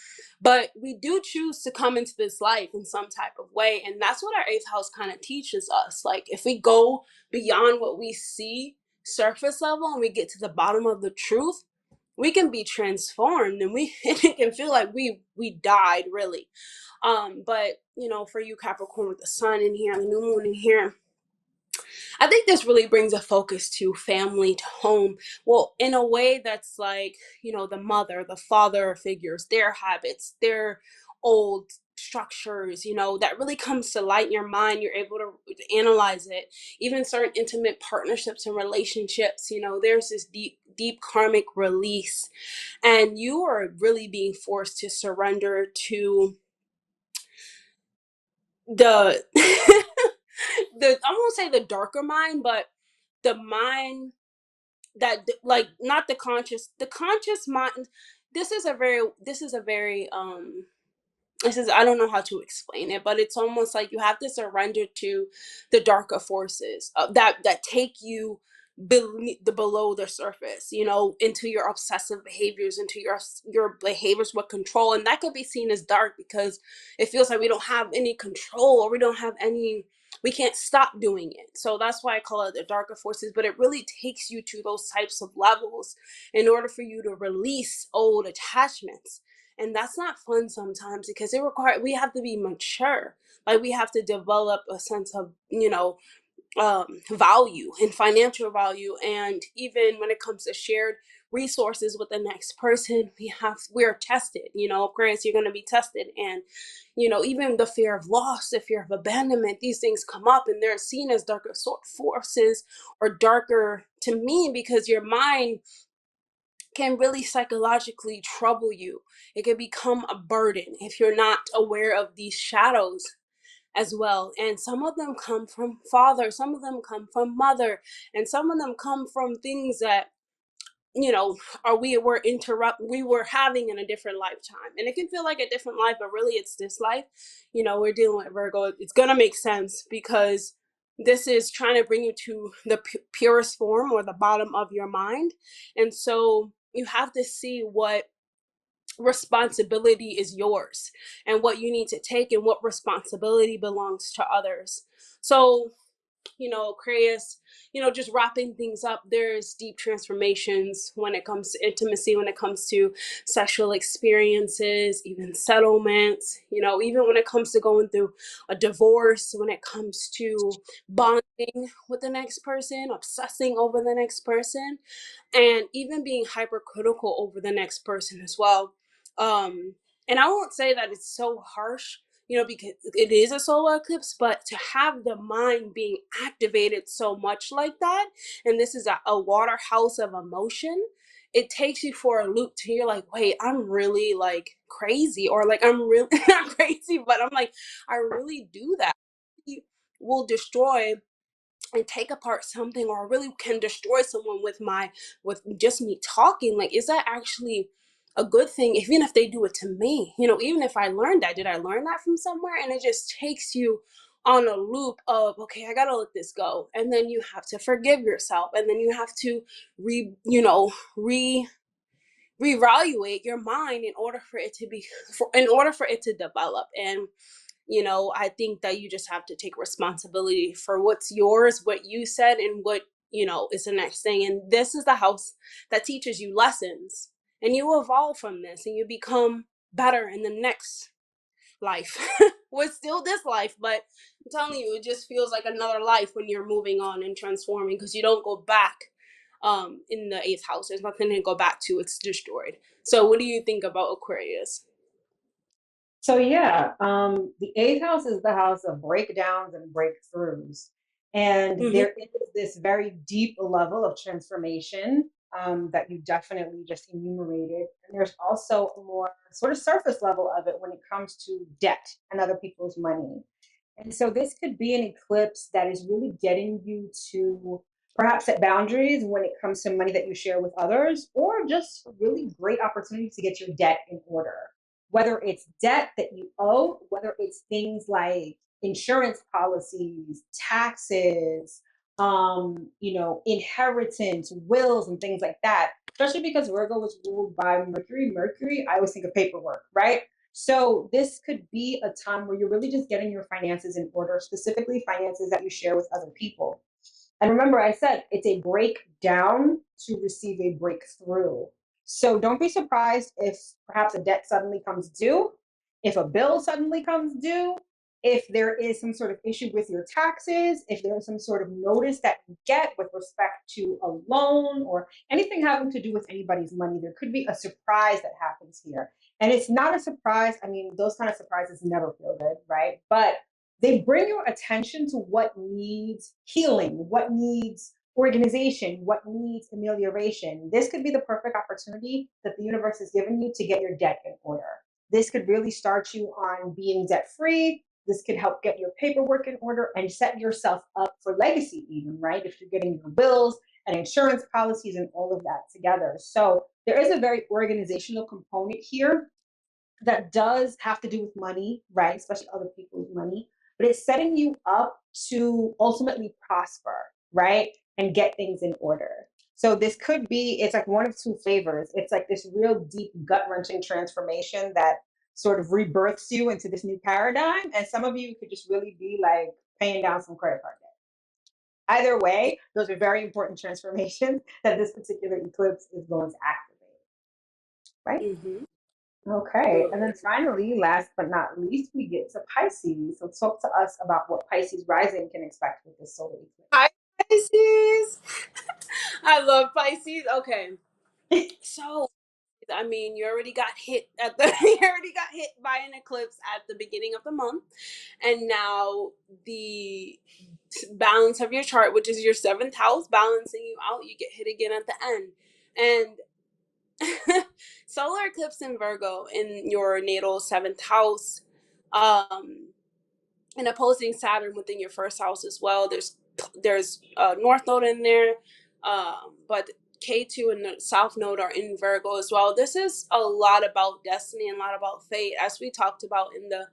But we do choose to come into this life in some type of way. And that's what our eighth house kind of teaches us. Like if we go beyond what we see surface level and we get to the bottom of the truth, we can be transformed and we it can feel like we died really. But you know, for you Capricorn with the sun in here and the new moon in here, I think this really brings a focus to family, to home. Well, in a way that's like, you know, the mother, the father figures, their habits, their old structures, you know, that really comes to light in your mind. You're able to analyze it. Even certain intimate partnerships and relationships, you know, there's this deep karmic release. And you are really being forced to surrender to the the I won't say the darker mind, but the mind that like not the conscious mind. This is I don't know how to explain it, but it's almost like you have to surrender to the darker forces that take you below the surface, you know, into your obsessive behaviors, into your behaviors with control. And that could be seen as dark because it feels like we don't have any control or we can't stop doing it. So that's why I call it the darker forces. But it really takes you to those types of levels in order for you to release old attachments. And that's not fun sometimes because we have to be mature. Like we have to develop a sense of, you know, value and financial value. And even when it comes to shared resources with the next person, we're tested, you know, Aquarius, you're going to be tested. And, you know, even the fear of loss, the fear of abandonment, these things come up and they're seen as darker sort forces or darker to me because your mind can really psychologically trouble you. It can become a burden if you're not aware of these shadows as well. And some of them come from father, some of them come from mother, and some of them come from things that, you know, we were having in a different lifetime. And it can feel like a different life, but really it's this life. You know, we're dealing with Virgo. It's gonna make sense because this is trying to bring you to the purest form or the bottom of your mind. And so you have to see what responsibility is yours and what you need to take and what responsibility belongs to others. So Aquarius, just wrapping things up. There's deep transformations when it comes to intimacy, when it comes to sexual experiences, even settlements, even when it comes to going through a divorce, when it comes to bonding with the next person, obsessing over the next person, and even being hypercritical over the next person as well. And I won't say that it's so harsh, because it is a solar eclipse, but to have the mind being activated so much like that, and this is a water house of emotion, it takes you for a loop to you're like, wait, I'm really like crazy, or like I'm really not crazy, but I'm like, I really do that. You will destroy and take apart something, or really can destroy someone with just me talking. Like, is that actually a good thing? Even if they do it to me, even if I learned that, did I learn that from somewhere? And it just takes you on a loop of, okay, I gotta let this go, and then you have to forgive yourself, and then you have to re reevaluate your mind in order for it to in order for it to develop. And I think that you just have to take responsibility for what's yours, what you said, and what, is the next thing. And this is the house that teaches you lessons, and you evolve from this and you become better in the next life. Well, it's still this life, but I'm telling you, it just feels like another life when you're moving on and transforming, because you don't go back. In the eighth house, there's nothing to go back to, it's destroyed. So what do you think about Aquarius? So yeah, the eighth house is the house of breakdowns and breakthroughs, and Mm-hmm. there is this very deep level of transformation that you definitely just enumerated, and there's also a more sort of surface level of it when it comes to debt and other people's money. And so this could be an eclipse that is really getting you to perhaps set boundaries when it comes to money that you share with others, or just really great opportunities to get your debt in order. Whether it's debt that you owe, whether it's things like insurance policies, taxes, inheritance, wills, and things like that. Especially because Virgo was ruled by Mercury. Mercury, I always think of paperwork, right? So this could be a time where you're really just getting your finances in order, specifically finances that you share with other people. And remember, I said it's a breakdown to receive a breakthrough. So don't be surprised if perhaps a debt suddenly comes due, if a bill suddenly comes due, if there is some sort of issue with your taxes, if there is some sort of notice that you get with respect to a loan or anything having to do with anybody's money. There could be a surprise that happens here. And it's not a surprise. I mean, those kind of surprises never feel good, right? But they bring your attention to what needs healing, what needs organization, what needs amelioration. This could be the perfect opportunity that the universe has given you to get your debt in order. This could really start you on being debt free. This could help get your paperwork in order and set yourself up for legacy, even, right? If you're getting your bills and insurance policies and all of that together. So there is a very organizational component here that does have to do with money, right? Especially other people's money, but it's setting you up to ultimately prosper, right? And get things in order. So this could be, it's like one of two flavors. It's like this real deep gut wrenching transformation that sort of rebirths you into this new paradigm. And some of you could just really be like paying down some credit card debt. Either way, those are very important transformations that this particular eclipse is going to activate, right? Mm-hmm. Okay, and then finally, last but not least, we get to Pisces. So talk to us about what Pisces rising can expect with this solar Hi, Pisces. I love Pisces. Okay, eclipse. so I mean, you already got hit at the you already got hit by an eclipse at the beginning of the month, and now the balance of your chart, which is your seventh house, balancing you out, you get hit again at the end, and solar eclipse in Virgo in your natal seventh house. Um, and opposing Saturn within your first house as well. There's a North Node in there, but K2 and the South Node are in Virgo as well. This is a lot about destiny and a lot about fate, as we talked about in the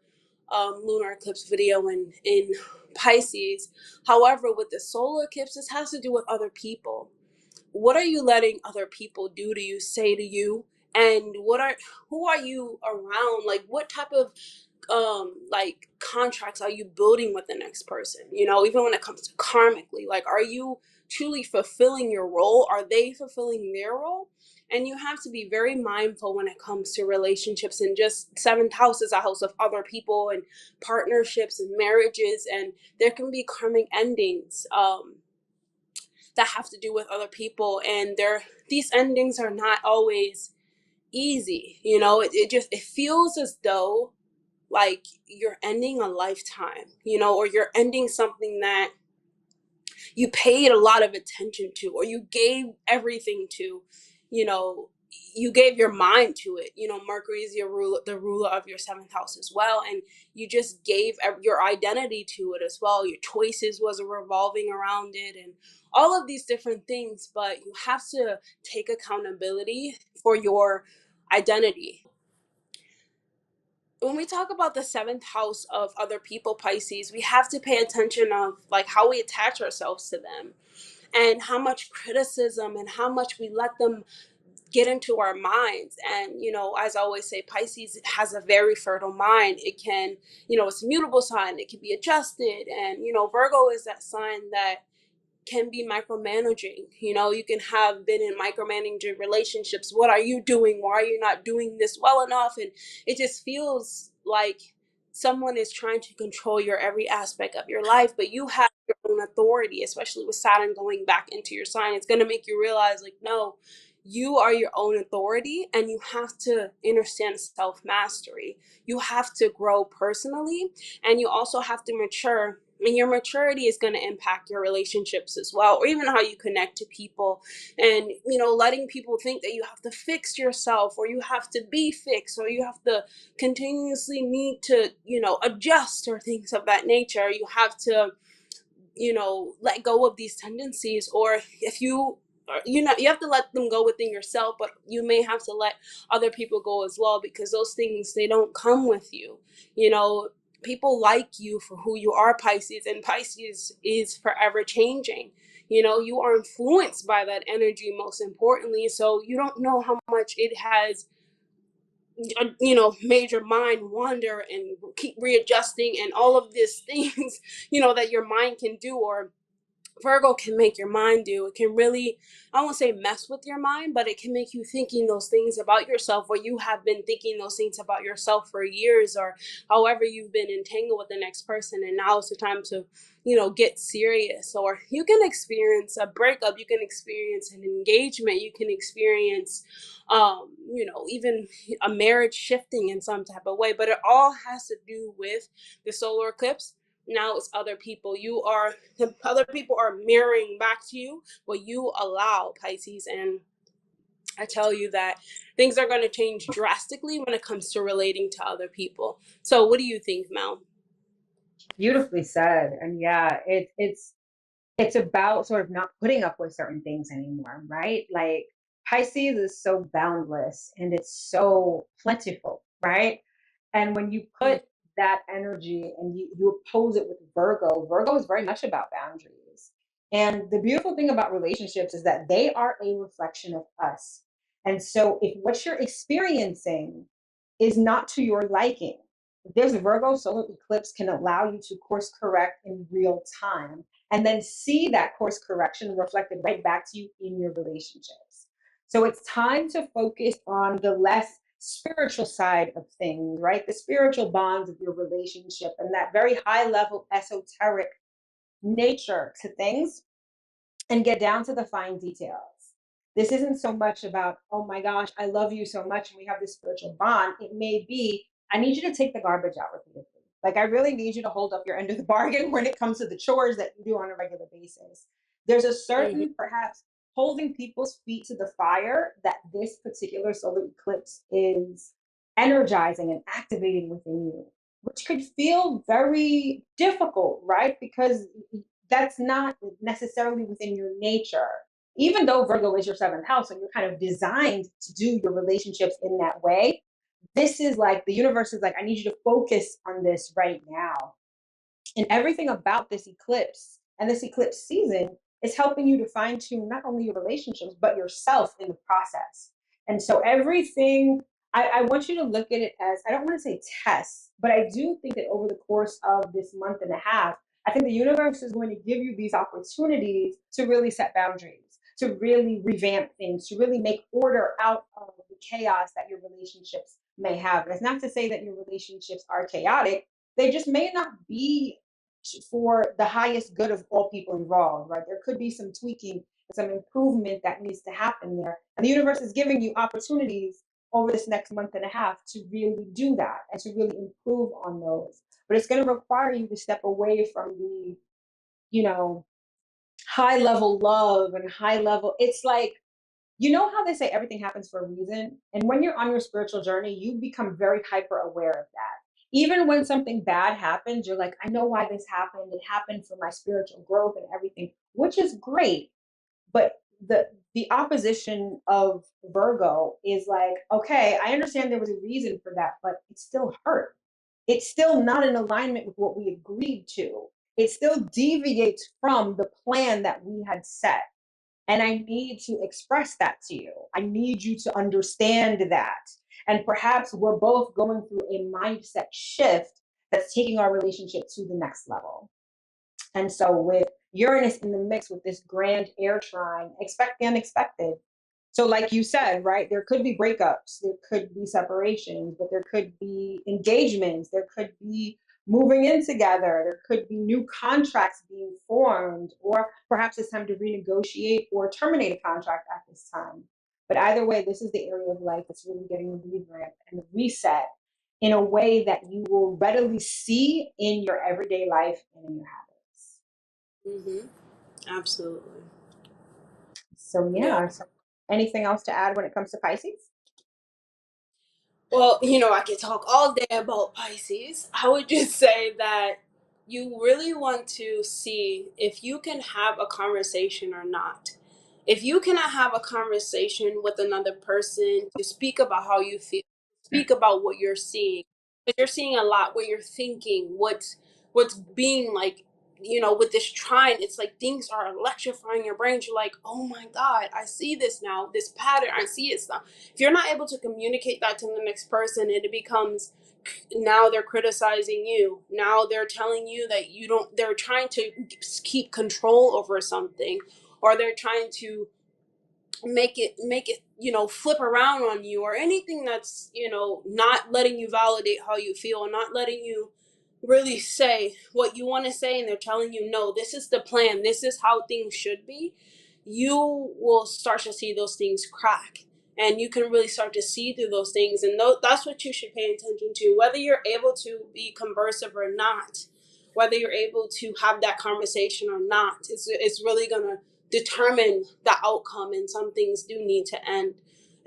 lunar eclipse video in Pisces. However, with the solar eclipse, this has to do with other people. What are you letting other people do to you, say to you, and who are you around? Like, what type of like contracts are you building with the next person? You know, even when it comes to karmically, like, are you truly fulfilling your role? Are they fulfilling their role? And you have to be very mindful when it comes to relationships. And just seventh house is a house of other people and partnerships and marriages, and there can be karmic endings that have to do with other people, and these endings are not always easy. You know, it feels as though like you're ending a lifetime, you know, or you're ending something that you paid a lot of attention to, or you gave everything to, you know, you gave your mind to it. You know, Mercury is the ruler of your seventh house as well, and you just gave your identity to it as well. Your choices was revolving around it, and all of these different things. But you have to take accountability for your identity. When we talk about the seventh house of other people, Pisces, we have to pay attention of like how we attach ourselves to them, and how much criticism and how much we let them get into our minds. And, you know, as I always say, Pisces, it has a very fertile mind. It can, you know, it's a mutable sign, it can be adjusted. And, you know, Virgo is that sign that can be micromanaging. You know, you can have been in micromanaging relationships. What are you doing? Why are you not doing this well enough? And it just feels like someone is trying to control your every aspect of your life, but you have your own authority, especially with Saturn going back into your sign. It's going to make you realize, like, no, you are your own authority, and you have to understand self mastery. You have to grow personally, and you also have to mature, and your maturity is going to impact your relationships as well, or even how you connect to people. And, you know, letting people think that you have to fix yourself, or you have to be fixed, or you have to continuously need to, you know, adjust, or things of that nature. You have to, you know, let go of these tendencies. Or if you, you know, you have to let them go within yourself, but you may have to let other people go as well, because those things, they don't come with you. You know, people like you for who you are, Pisces, and Pisces is forever changing. You know, you are influenced by that energy, most importantly, so you don't know how much it has, you know, made your mind wander and keep readjusting and all of these things, you know, that your mind can do, or Virgo can make your mind do. It can really, I won't say mess with your mind, but it can make you thinking those things about yourself, or you have been thinking those things about yourself for years, or however you've been entangled with the next person, and now it's the time to, you know, get serious. Or you can experience a breakup, you can experience an engagement, you can experience, you know, even a marriage shifting in some type of way. But it all has to do with the solar eclipse. Now it's other people. The other people are mirroring back to you what you allow, Pisces. And I tell you that things are going to change drastically when it comes to relating to other people. So what do you think, Mel? Beautifully said. And yeah, it's about sort of not putting up with certain things anymore, right? Like Pisces is so boundless and it's so plentiful, right? And when you put that energy and you oppose it with Virgo, Virgo is very much about boundaries. And the beautiful thing about relationships is that they are a reflection of us. And so if what you're experiencing is not to your liking, there's a Virgo solar eclipse can allow you to course correct in real time and then see that course correction reflected right back to you in your relationships. So it's time to focus on the less spiritual side of things, right? The spiritual bonds of your relationship and that very high level esoteric nature to things, and get down to the fine details. This isn't so much about, oh my gosh, I love you so much and we have this spiritual bond. It may be, I need you to take the garbage out repeatedly. Like, I really need you to hold up your end of the bargain when it comes to the chores that you do on a regular basis. There's a Mm-hmm. certain, perhaps, holding people's feet to the fire that this particular solar eclipse is energizing and activating within you, which could feel very difficult, right? Because that's not necessarily within your nature. Even though Virgo is your seventh house and you're kind of designed to do your relationships in that way, this is like the universe is like, I need you to focus on this right now. And everything about this eclipse and this eclipse season is helping you to fine tune not only your relationships, but yourself in the process. And so everything I want you to look at it as, I don't want to say tests, but I do think that over the course of this month and a half, I think the universe is going to give you these opportunities to really set boundaries, to really revamp things, to really make order out of the chaos that your relationships may have. And it's not to say that your relationships are chaotic, they just may not be for the highest good of all people involved, right? There could be some tweaking, some improvement that needs to happen there. And the universe is giving you opportunities over this next month and a half to really do that and to really improve on those. But it's going to require you to step away from the, you know, high level love and high level. It's like, you know how they say everything happens for a reason? And when you're on your spiritual journey, you become very hyper aware of that. Even when something bad happens, you're like, I know why this happened. It happened for my spiritual growth and everything, which is great. But the opposition of Virgo is like, okay, I understand there was a reason for that, but it still hurt. It's still not in alignment with what we agreed to. It still deviates from the plan that we had set. And I need to express that to you. I need you to understand that. And perhaps we're both going through a mindset shift that's taking our relationship to the next level. And so, with Uranus in the mix with this grand air trine, expect the unexpected. So, like you said, right, there could be breakups, there could be separations, but there could be engagements, there could be moving in together, there could be new contracts being formed, or perhaps it's time to renegotiate or terminate a contract at this time. But either way, this is the area of life that's really getting a revamp and a reset in a way that you will readily see in your everyday life and in your habits. Mm-hmm. Absolutely. So Yeah. yeah. So anything else to add when it comes to Pisces? Well, I could talk all day about Pisces. I would just say that you really want to see if you can have a conversation or not. If you cannot have a conversation with another person to speak about how you feel, speak about what you're seeing, because you're seeing a lot, what you're thinking, what's being like, with this trine, it's like things are electrifying your brain. You're like, oh my God, I see this now, this pattern, I see it now. If you're not able to communicate that to the next person, it becomes, now they're criticizing you. Now they're telling you that you don't, they're trying to keep control over something, or they're trying to make it flip around on you, or anything that's not letting you validate how you feel, and not letting you really say what you want to say, and they're telling you, no, this is the plan, this is how things should be. You will start to see those things crack, and you can really start to see through those things, and that's what you should pay attention to, whether you're able to be conversive or not, whether you're able to have that conversation or not. It's really gonna determine the outcome, and some things do need to end.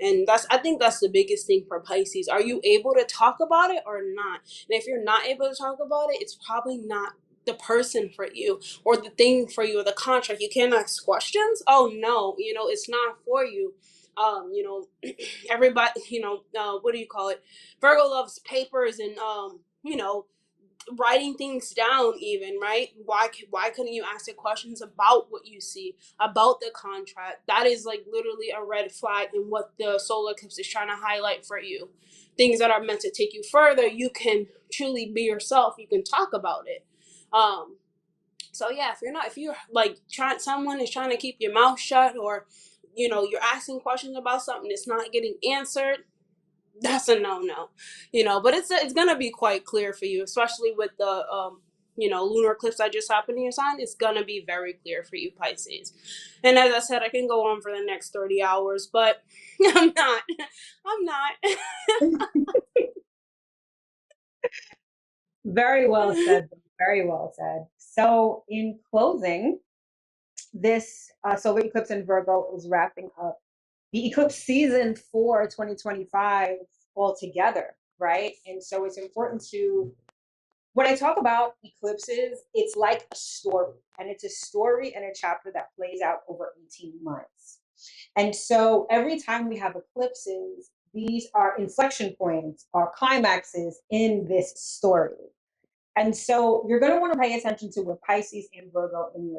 And I think that's the biggest thing for Pisces. Are you able to talk about it or not? And if you're not able to talk about it, it's probably not the person for you, or the thing for you, or the contract. You can't ask questions. Oh no, it's not for you. Everybody, what do you call it? Virgo loves papers and writing things down, even, right? Why couldn't you ask the questions about what you see, about the contract? That is like literally a red flag in what the solar eclipse is trying to highlight for you. Things that are meant to take you further, you can truly be yourself, you can talk about it. So yeah, if you're like someone is trying to keep your mouth shut, or you're asking questions about something that's not getting answered, that's a no. But it's gonna be quite clear for you, especially with the lunar eclipse that just happened in your sign. It's gonna be very clear for you, Pisces. And as I said, I can go on for the next 30 hours, but I'm not. Very well said. Very well said. So, in closing, this solar eclipse in Virgo is wrapping up the eclipse season for 2025 altogether, right? And so it's important to, when I talk about eclipses, it's like a story, and it's a story and a chapter that plays out over 18 months. And so every time we have eclipses, these are inflection points, are climaxes in this story. And so you're going to want to pay attention to where Pisces and Virgo in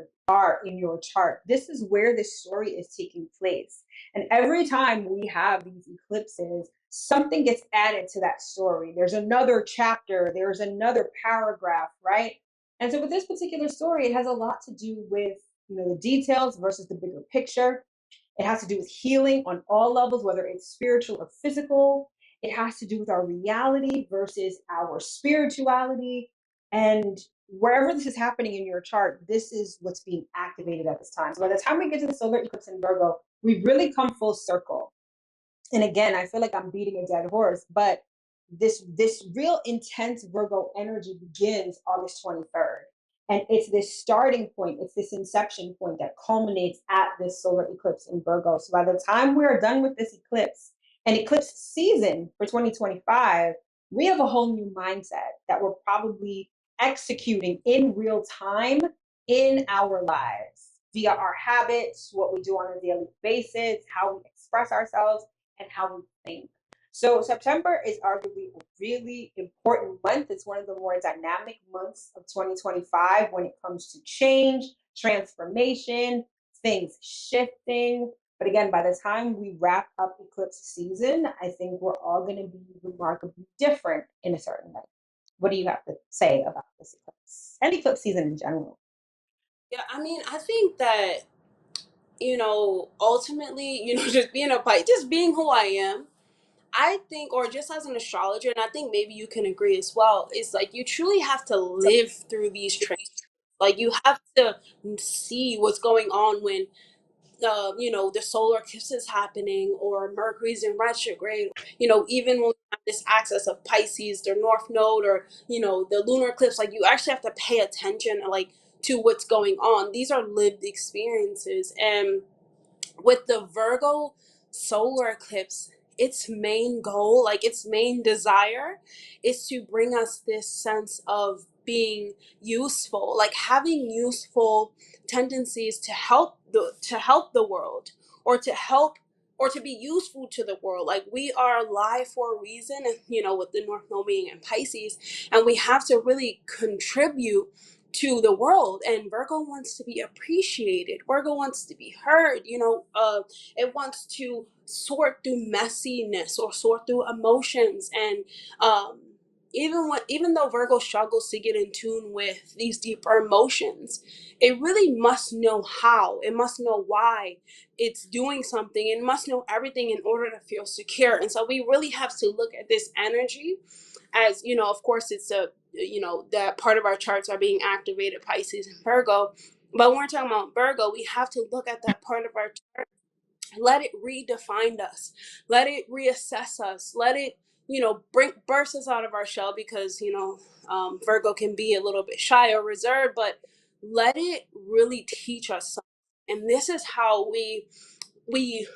your chart. This is where this story is taking place. And every time we have these eclipses, something gets added to that story. There's another chapter, there's another paragraph, right? And so with this particular story, it has a lot to do with, the details versus the bigger picture. It has to do with healing on all levels, whether it's spiritual or physical. It has to do with our reality versus our spirituality. And wherever this is happening in your chart, this is what's being activated at this time. So by the time we get to the solar eclipse in Virgo, we've really come full circle. And again, I feel like I'm beating a dead horse, but this real intense Virgo energy begins August 23rd. And it's this starting point, it's this inception point that culminates at this solar eclipse in Virgo. So by the time we're done with this eclipse and eclipse season for 2025, we have a whole new mindset that we're probably executing in real time in our lives via our habits, what we do on a daily basis, how we express ourselves, and how we think. So September is arguably a really important month. It's one of the more dynamic months of 2025 when it comes to change, transformation, things shifting. But again, by the time we wrap up eclipse season, I think we're all going to be remarkably different in a certain way. What do you have to say about this eclipse and eclipse season in general? Yeah, I mean, I think that, ultimately, just being a Pisces, just being who I am, I think, or just as an astrologer, and I think maybe you can agree as well, is like you truly have to live through these trends. Like you have to see what's going on when the solar eclipse is happening, or Mercury's in retrograde, even when we have this axis of Pisces, their north node, or the lunar eclipse, like you actually have to pay attention, like, to what's going on. These are lived experiences. And with the Virgo solar eclipse, its main goal, like its main desire, is to bring us this sense of being useful, like having useful tendencies to help the world, or to help, or to be useful to the world. Like we are alive for a reason, and with the North Node being in Pisces, and we have to really contribute to the world. And Virgo wants to be appreciated. Virgo wants to be heard. It wants to sort through messiness or sort through emotions. And even though Virgo struggles to get in tune with these deeper emotions, it really must know how. It must know why it's doing something. It must know everything in order to feel secure. And so we really have to look at this energy as, of course, it's that part of our charts are being activated, Pisces and Virgo. But when we're talking about Virgo, we have to look at that part of our chart, let it redefine us, let it reassess us, let it, burst us out of our shell, because, Virgo can be a little bit shy or reserved, but let it really teach us something. And this is how we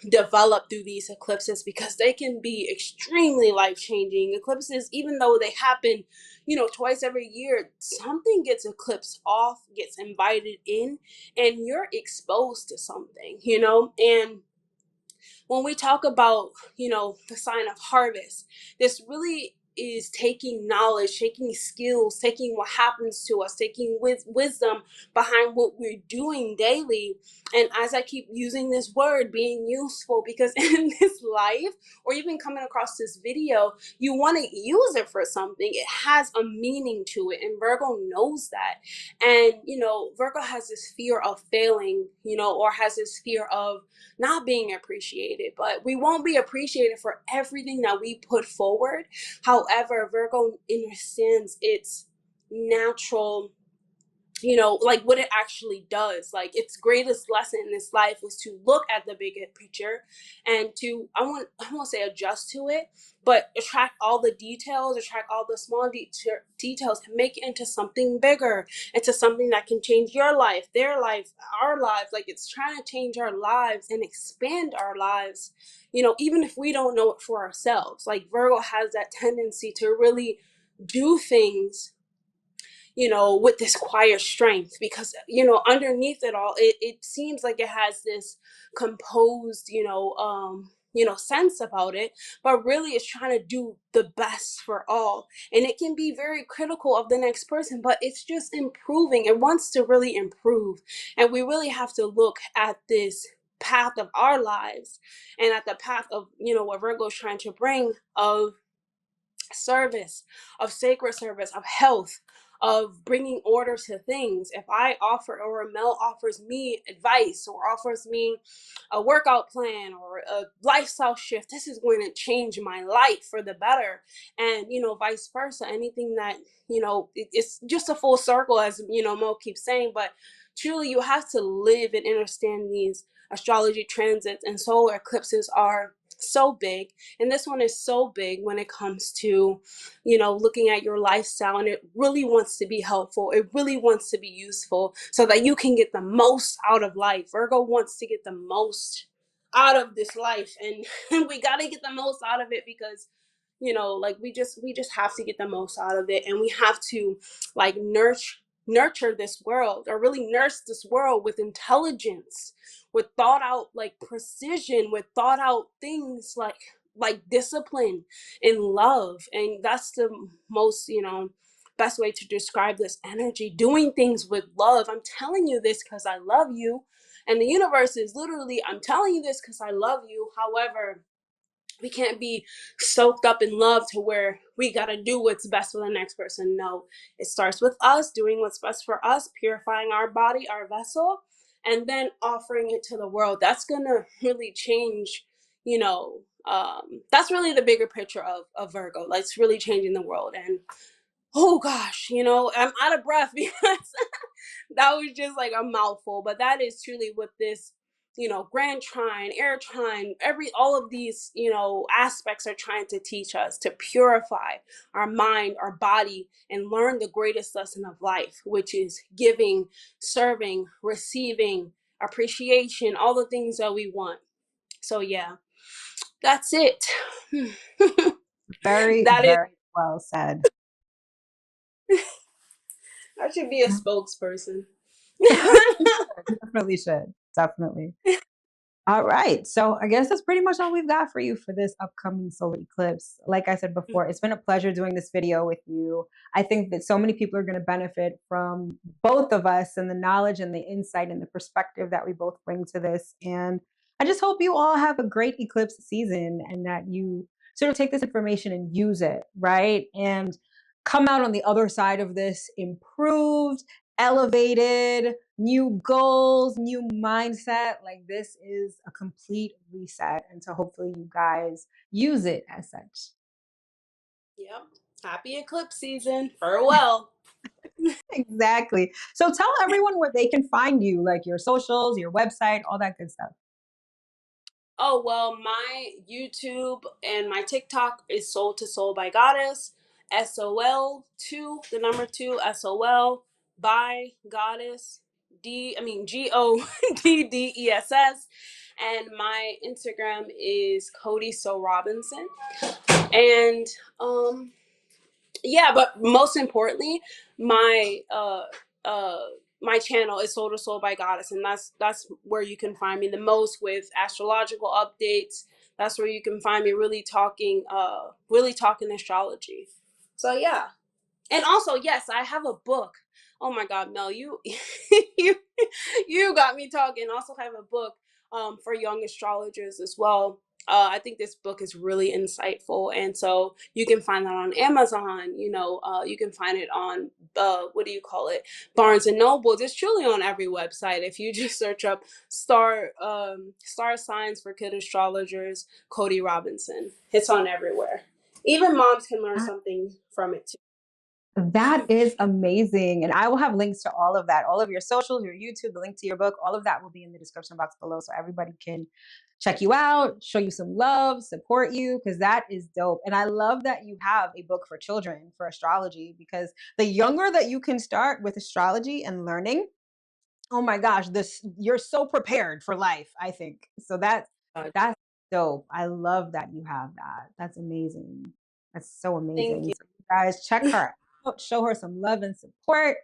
develop through these eclipses, because they can be extremely life-changing. Eclipses, even though they happen, twice every year, something gets eclipsed off, gets invited in, and you're exposed to something, and when we talk about, the sign of harvest, this really is taking knowledge, taking skills, taking what happens to us, taking wisdom behind what we're doing daily. And as I keep using this word, being useful, because in this life, or even coming across this video, you want to use it for something. It has a meaning to it. And Virgo knows that. And, Virgo has this fear of failing, or has this fear of not being appreciated. But we won't be appreciated for everything that we put forward. However, Virgo understands its natural, like what it actually does. Like its greatest lesson in this life was to look at the bigger picture, and to, I won't say adjust to it, but attract all the details, attract all the small details, and make it into something bigger, into something that can change your life, their life, our lives. Like it's trying to change our lives and expand our lives, even if we don't know it for ourselves. Like Virgo has that tendency to really do things, with this quiet strength, because, underneath it all, it seems like it has this composed, sense about it, but really it's trying to do the best for all. And it can be very critical of the next person, but it's just improving. It wants to really improve. And we really have to look at this path of our lives and at the path of, you know, what Virgo is trying to bring of service, of sacred service, of health, of bringing order to things. If I offer, or a male offers me advice or offers me a workout plan or a lifestyle shift, this is going to change my life for the better. And, you know, vice versa. Anything that, you know, it's just a full circle, as, you know, Mo keeps saying. But truly, you have to live and understand these astrology transits, and solar eclipses are so big. And this one is so big when it comes to, you know, looking at your lifestyle, and it really wants to be helpful. It really wants to be useful so that you can get the most out of life. Virgo wants to get the most out of this life, and we got to get the most out of it because, you know, like we just have to get the most out of it, and we have to like nurture this world, or really nurse this world with intelligence, with thought out like precision, with thought out things like discipline and love. And that's the most, you know, best way to describe this energy, doing things with love. I'm telling you this because I love you, and the universe is literally, I'm telling you this because I love you. However, we can't be soaked up in love to where we got to do what's best for the next person. No, it starts with us doing what's best for us, purifying our body, our vessel, and then offering it to the world. That's going to really change, you know, that's really the bigger picture of Virgo. Like, it's really changing the world. And oh gosh, you know, I'm out of breath because that was just like a mouthful. But that is truly what this, you know, grand trine, air trine, all of these, you know, aspects are trying to teach us, to purify our mind, our body, and learn the greatest lesson of life, which is giving, serving, receiving, appreciation, all the things that we want. So yeah, that's it. Very, That is, very well said. I should be a spokesperson. Definitely should. Definitely. All right. So I guess that's pretty much all we've got for you for this upcoming solar eclipse. Like I said before, it's been a pleasure doing this video with you. I think that so many people are going to benefit from both of us and the knowledge and the insight and the perspective that we both bring to this. And I just hope you all have a great eclipse season and that you sort of take this information and use it, right? And come out on the other side of this improved, elevated, new goals, new mindset. Like, this is a complete reset. And so hopefully you guys use it as such. Yep. Happy eclipse season. Farewell. Exactly. So tell everyone where they can find you, like your socials, your website, all that good stuff. Oh, well, my YouTube and my TikTok is Soul to Soul by Goddess. SOL2, the number 2, SOL by Goddess. GODDESS. And my Instagram is Cody So Robinson. And yeah, but most importantly, my uh my channel is Soul to Soul by Goddess, and that's where you can find me the most with astrological updates. That's where you can find me really talking astrology. So yeah. And also, yes, I have a book. Oh my God, Mel, you you you got me talking. Also have a book for young astrologers as well. I think this book is really insightful, and so you can find that on Amazon. You know, you can find it on what do you call it, Barnes and Noble. It's truly on every website. If you just search up star signs for kid astrologers, Cody Robinson, it's on everywhere. Even moms can learn something from it too. That is amazing. And I will have links to all of that, all of your socials, your YouTube, the link to your book, all of that will be in the description box below. So everybody can check you out, show you some love, support you, because that is dope. And I love that you have a book for children for astrology, because the younger that you can start with astrology and learning, oh my gosh, this, you're so prepared for life, I think. So that's dope. I love that you have that. That's amazing. That's so Thank amazing. you. So you guys check her out, show her some love and support.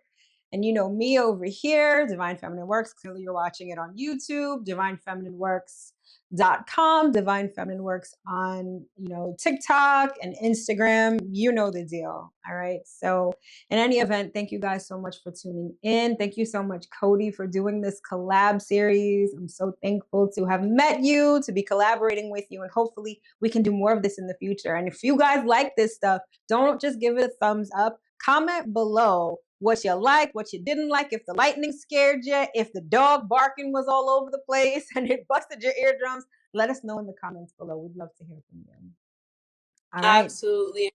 And you know me over here, Divine Feminine Works. Clearly you're watching it on YouTube. Divine Feminine Works Divine Feminine Works on, TikTok and Instagram. You know the deal. All right. So in any event, thank you guys so much for tuning in. Thank you so much, Cody, for doing this collab series. I'm so thankful to have met you, to be collaborating with you, and hopefully we can do more of this in the future. And if you guys like this stuff, don't just give it a thumbs up. Comment below what you like, what you didn't like, if the lightning scared you, if the dog barking was all over the place and it busted your eardrums. Let us know in the comments below. We'd love to hear from you. All right. Absolutely.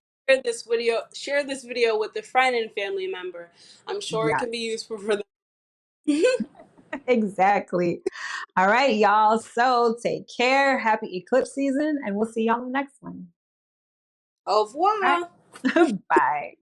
Share this video with a friend and family member. I'm sure it Yeah, can be useful for them. exactly. All right, y'all. So take care. Happy eclipse season, and we'll see y'all in the next one. Au All revoir. right. Bye.